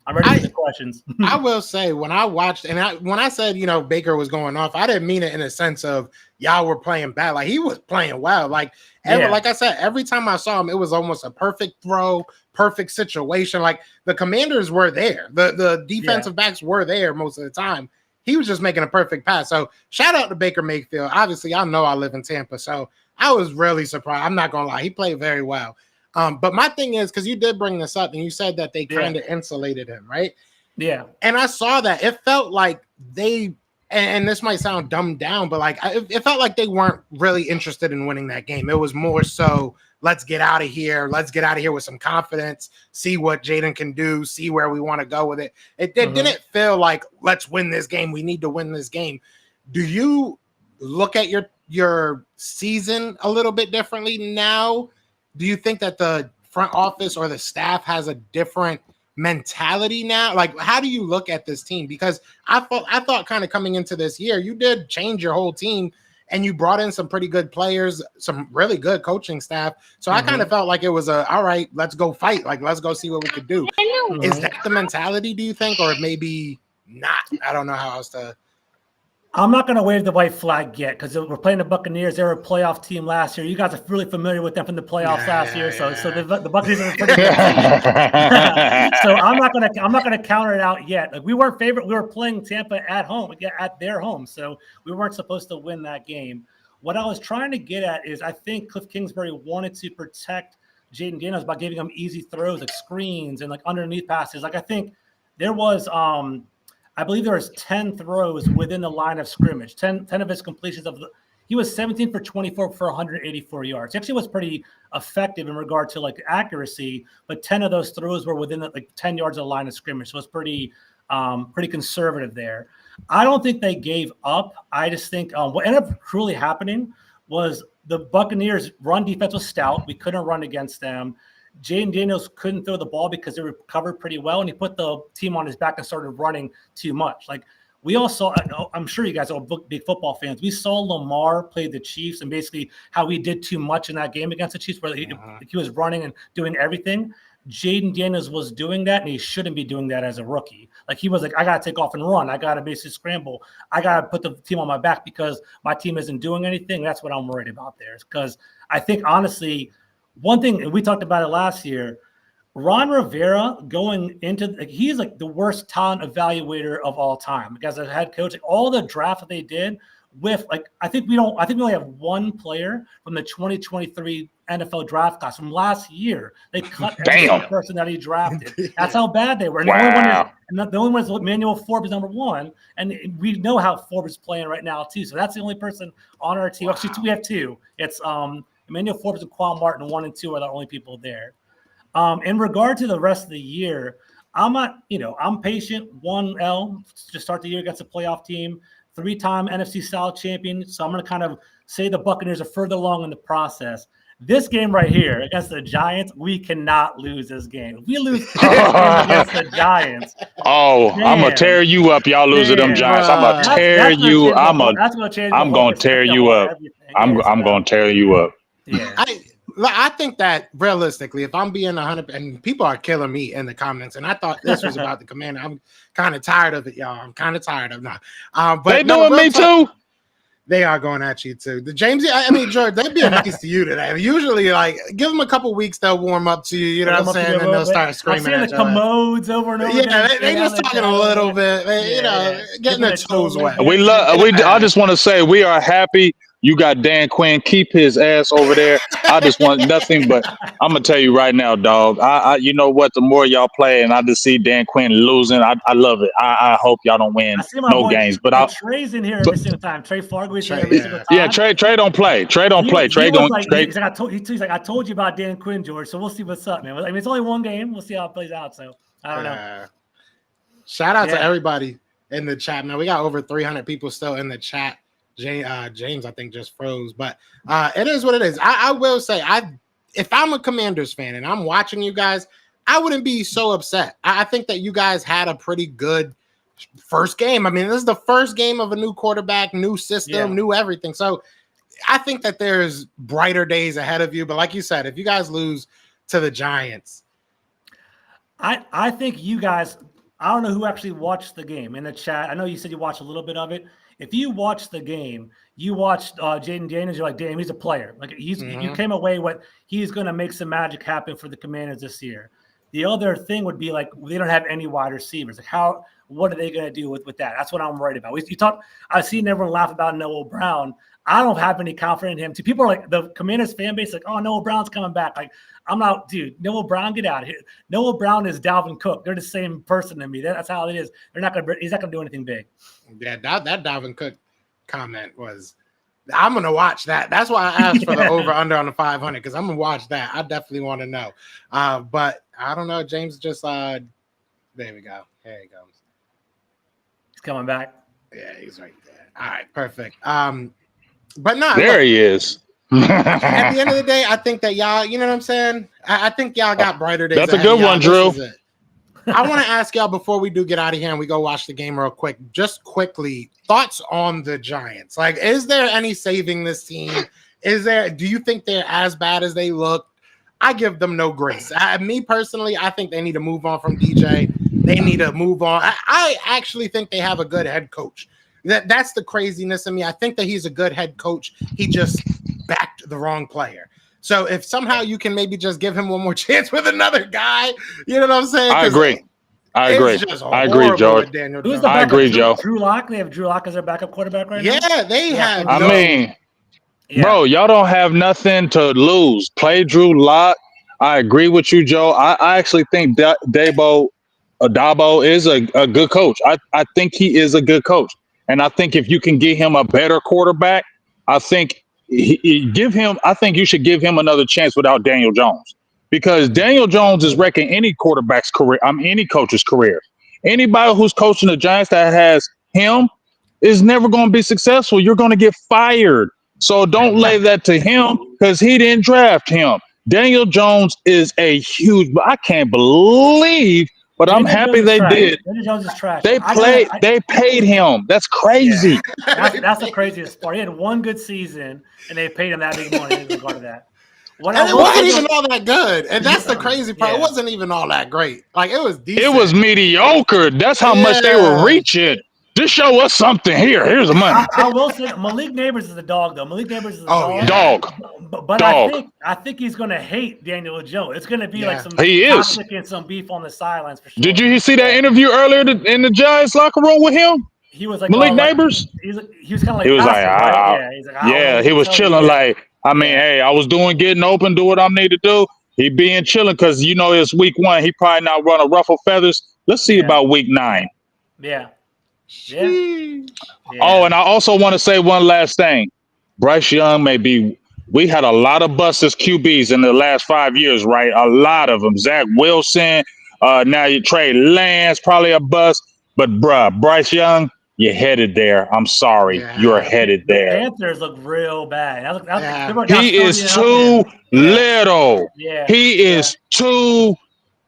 I'm ready for the questions. I will say, when I watched, when I said, Baker was going off, I didn't mean it in a sense of y'all were playing bad. Like, he was playing well. Like I said, every time I saw him, it was almost a perfect throw, perfect situation. Like, the Commanders were there. The defensive backs were there most of the time. He was just making a perfect pass. So shout out to Baker Mayfield. Obviously, I know I live in Tampa, so I was really surprised. I'm not going to lie. He played very well. But my thing is, because you did bring this up and you said that they kind of insulated him, right? Yeah. And I saw that. It felt like they, and this might sound dumbed down, but like it felt like they weren't really interested in winning that game. It was more so, let's get out of here. Let's get out of here with some confidence, see what Jaden can do, see where we want to go with it. It didn't feel like, let's win this game. We need to win this game. Do you look at your season a little bit differently now? Do you think that the front office or the staff has a different mentality now? Like, how do you look at this team? Because I thought kind of coming into this year, you did change your whole team and you brought in some pretty good players, some really good coaching staff. So I kind of felt like it was all right, let's go fight. Like, let's go see what we could do. Is that the mentality, do you think? Or maybe not? I don't know how else to. I'm not going to wave the white flag yet because we're playing the Buccaneers. They were a playoff team last year. You guys are really familiar with them from the playoffs last year. So the Buccaneers are pretty good. So I'm not going to counter it out yet. Like, we weren't favorite. We were playing Tampa at home, at their home. So we weren't supposed to win that game. What I was trying to get at is I think Cliff Kingsbury wanted to protect Jaden Daniels by giving him easy throws, like screens and like underneath passes. Like, I think there was I believe there was 10 throws within the line of scrimmage. 10 of his completions he was 17 for 24 for 184 yards. He actually was pretty effective in regard to like accuracy, but 10 of those throws were within like 10 yards of the line of scrimmage. So it's pretty conservative there. I don't think they gave up. I just think what ended up truly happening was the Buccaneers' run defense was stout. We couldn't run against them. Jaden Daniels couldn't throw the ball because they were covered pretty well, and he put the team on his back and started running too much. Like, we all saw, I'm sure you guys are big football fans. We saw Lamar play the Chiefs and basically how he did too much in that game against the Chiefs where he was running and doing everything. Jaden Daniels was doing that, and he shouldn't be doing that as a rookie. Like, he was like, I got to take off and run. I got to basically scramble. I got to put the team on my back because my team isn't doing anything. That's what I'm worried about there. Because I think, honestly, one thing, and we talked about it last year, Ron Rivera going into he's like the worst talent evaluator of all time. Because as a head coach, like, all the draft that they did with I think we only have one player from the 2023 NFL draft class from last year. They cut every person that he drafted. That's how bad they were. And the only one is Emmanuel Forbes number 1, and we know how Forbes is playing right now too. So that's the only person on our team. Actually, we have 2. It's Emmanuel Forbes and Quan Martin, 1 and 2 are the only people there. In regard to the rest of the year, I'm patient. 1L to start the year against a playoff team, 3-time NFC South champion. So I'm going to kind of say the Buccaneers are further along in the process. This game right here against the Giants, we cannot lose this game. If we lose this game against the Giants, I'm gonna tear you up. Y'all lose to them Giants. I'm gonna tear you. I'm gonna tear you up. I'm gonna tear you up. Yeah. I think that realistically, if I'm being 100, and people are killing me in the comments, and I thought this was about the Commander. I'm kind of tired of it, y'all. I'm kind of tired of it. But they doing me too. They are going at you too. The James, I mean, George, they're being nice to you today. Usually, like, give them a couple weeks, they'll warm up to you. You know what I'm saying? And they'll start screaming at you. I'm seeing the commodes over and over. Yeah, they just talking a little bit. You know, getting their toes wet. I just want to say we are happy. You got Dan Quinn. Keep his ass over there. I just want nothing but. I'm gonna tell you right now, dog. You know what? The more y'all play, and I just see Dan Quinn losing. I love it. I hope y'all don't win no games. But Trey's in here every single time. Trey Fargo's in every single time. Yeah, Trey don't play. Trey don't play. Trey don't. He's like, I told you about Dan Quinn, George. So we'll see what's up, man. I mean, it's only one game. We'll see how it plays out. So I don't know. Shout out to everybody in the chat, man. We got over 300 people still in the chat. James, I think, just froze, but it is what it is. I will say, if I'm a Commanders fan and I'm watching you guys, I wouldn't be so upset. I think that you guys had a pretty good first game. I mean, this is the first game of a new quarterback, new system, new everything. So I think that there's brighter days ahead of you. But like you said, if you guys lose to the Giants, I think you guys, I don't know who actually watched the game in the chat. I know you said you watched a little bit of it. If you watched the game, you watched Jaden Daniels, you're like, damn, he's a player. Like you came away with he's going to make some magic happen for the Commanders this year. The other thing would be like they don't have any wide receivers. Like what are they going to do with that? That's what I'm worried about. I've seen everyone laugh about Noah Brown. I don't have any confidence in him. People are like the Commanders fan base, like, oh, Noah Brown's coming back. Like I'm not, dude. Noah Brown, get out of here. Noah Brown is Dalvin Cook. They're the same person to me. That's how it is. He's not gonna do anything big. Yeah, that Dalvin Cook comment was. I'm gonna watch that. That's why I asked for the over under on the 500 because I'm gonna watch that. I definitely want to know. But I don't know. James just there we go. Here he comes. He's coming back. Yeah, he's right there. All right, perfect. But no, there he is. At the end of the day, I think that y'all, you know what I'm saying? I think y'all got brighter days. That's a good one, Drew. I want to ask y'all before we do get out of here and we go watch the game real quick, just quickly, thoughts on the Giants. Like, is there any saving this team? Do you think they're as bad as they look? I give them no grace. Me personally, I think they need to move on from DJ. They need to move on. I actually think they have a good head coach. That's the craziness of me. I think that he's a good head coach. He just backed the wrong player. So if somehow you can maybe just give him one more chance with another guy, you know what I'm saying? I agree. I agree, George. I agree, Joe. Drew Lock. They have Drew Lock as their backup quarterback right now. Yeah, they have. I mean, bro, y'all don't have nothing to lose. Play Drew Lock. I agree with you, Joe. I actually think Dabo is a good coach. I think he is a good coach. And I think if you can get him a better quarterback, I think you should give him another chance without Daniel Jones, because Daniel Jones is wrecking any quarterback's career. Any coach's career. Anybody who's coaching the Giants that has him is never going to be successful. You're going to get fired. So don't lay that to him because he didn't draft him. Daniel Jones is a huge, but I can't believe. But I'm happy they did. Daniel Jones is trash. They paid him. That's crazy. Yeah. That's the craziest part. He had one good season, and they paid him that big money in regard to that. And it wasn't even all that good. And that's the crazy part. Yeah. It wasn't even all that great. Like, it was decent. It was mediocre. That's how much they were reaching. Just show us something here. Here's the money. I will say Malik Neighbors is a dog, though. Malik Neighbors is a dog. But dog. I think he's going to hate Daniel Jones. It's going to be like some conflict and some beef on the sidelines for sure. Did you see that interview earlier in the Giants locker room with him? He was like Malik Neighbors. He was kind of like he was like, he was chilling. Like, I mean, hey, I was getting open, do what I need to do. He being chilling because it's week 1. He probably not run a ruffle feathers. Let's see about week 9. Yeah. Oh, and I also want to say one last thing. Bryce Young we had a lot of busts as QBs in the last 5 years, right? A lot of them. Zach Wilson, now you Trey Lance, probably a bust. But Bryce Young, you're headed there. I'm sorry. You're headed there. The Panthers look real bad. He is too little. He is too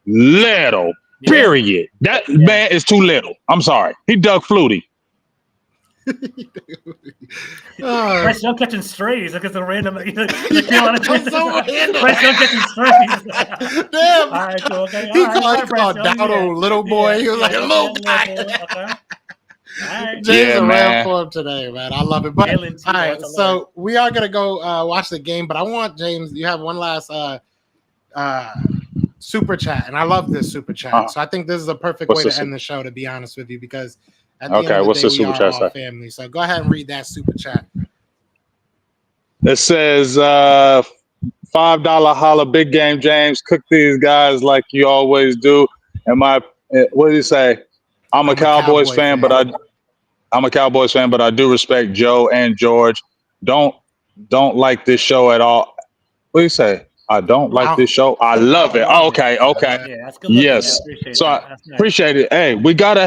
little. Period. That man is too little. I'm sorry. He Doug Flutie. Bryce Young catching strays. Look at the random. That's so random. Bryce Young catching strays. Damn. All right, cool. Okay. He called Dowdle little boy. He was like a little guy. James is around for him today, man. I love it. But all right, so we are gonna go watch the game. But I want James. You have one last super chat, and I love this super chat. So I think this is a perfect way to end the show. To be honest with you, because at the end of the day, we are all family. So go ahead and read that super chat. It says $5 holla, big game, James. Cook these guys like you always do. What did he say? I'm a Cowboys fan, but I'm a Cowboys fan, but I do respect Joe and George. Don't like this show at all. What do you say? I don't like this show. I love it. Okay. Yeah, that's good. Yes. I appreciate it. Hey, we gotta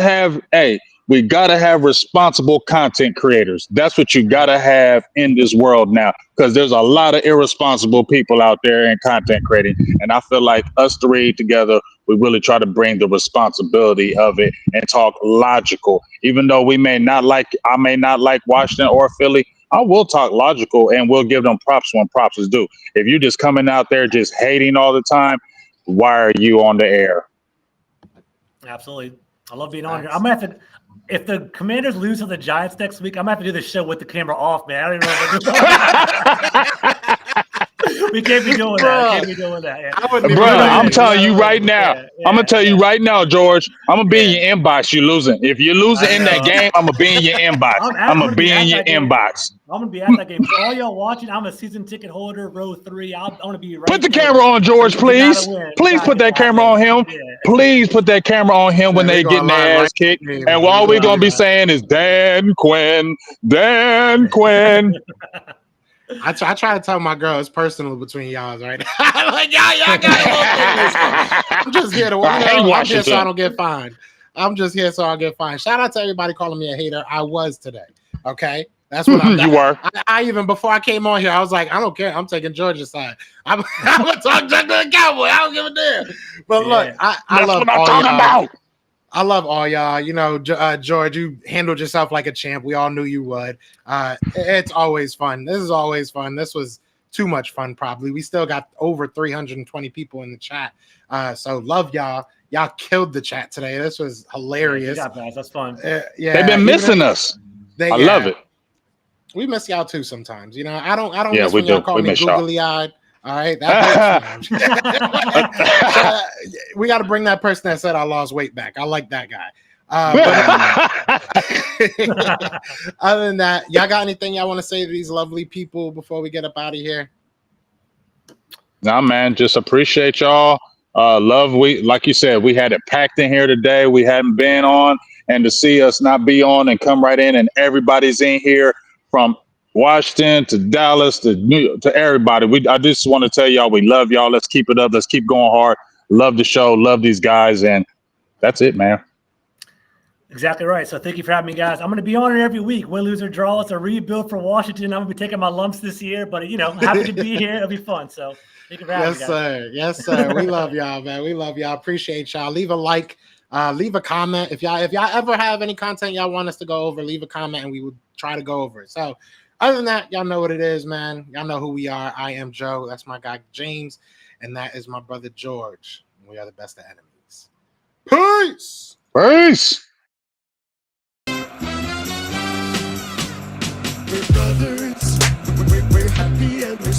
have responsible content creators. That's what you gotta have in this world now, because there's a lot of irresponsible people out there in content creating, and I feel like us three together, we really try to bring the responsibility of it and talk logical. Even though I may not like Washington or Philly, I will talk logical and we'll give them props when props is due. If you're just coming out there just hating all the time, why are you on the air? Absolutely. I love being on here. I'm going to have to, if the Commanders lose to the Giants next week, I'm going to have to do the show with the camera off, man. I don't even know what we can't be doing that. Yeah. Bro, I'm telling you right now. I'm going to tell you right now, George. I'm going to be in your inbox. You're losing. If you're losing in that game, I'm going to be in your inbox. I'm going to be in your inbox. I'm going to be at that game. For all y'all watching, I'm a season ticket holder, row 3. I'm going to be right Put the camera on George, please. Please put that camera on him. Please put that camera on him when they getting their ass kicked. And all we're going to be saying is Dan Quinn. I try to tell my girl it's personal between y'all right now. Like y'all got a little thing. I'm just here to I'm here so I don't get fined. I'm just here so I get fined. Shout out to everybody calling me a hater. I was today. Okay. That's what I'm you were. I even before I came on here, I was like, I don't care. I'm taking Georgia's side. I'm gonna talk to the Cowboy. I don't give a damn. But look, I love all y'all. I love all y'all. You know, George, you handled yourself like a champ. We all knew you would. It's always fun. This is always fun. This was too much fun, probably. We still got over 320 people in the chat. So love y'all. Y'all killed the chat today. This was hilarious. Yeah, that's fun. Yeah, they've been missing us. I love it. We miss y'all too sometimes. You know, I don't yeah, miss when y'all call me googly-eyed. All right, that we got to bring that person that said I lost weight back. I like that guy. Other than that, y'all got anything y'all want to say to these lovely people before we get up out of here? Nah, man, just appreciate y'all. Like you said, we had it packed in here today. We hadn't been on, and to see us not be on and come right in, and everybody's in here from Washington to Dallas to New York, to everybody. I just want to tell y'all we love y'all. Let's keep it up. Let's keep going hard. Love the show. Love these guys. And that's it, man. Exactly right. So thank you for having me, guys. I'm going to be on it every week. Win, lose, or draw. It's a rebuild for Washington. I'm going to be taking my lumps this year, but, you know, happy to be here. It'll be fun. So thank you for having me, guys. Sir. Yes, sir. We love y'all, man. We love y'all. Appreciate y'all. Leave a like. Leave a comment. If y'all ever have any content y'all want us to go over, leave a comment and we will try to go over it. So other than that, y'all know what it is, man. Y'all know who we are. I am Joe. That's my guy, James. And that is my brother, George. We are the best of enemies. Peace. Peace. We're brothers. We're happy and we're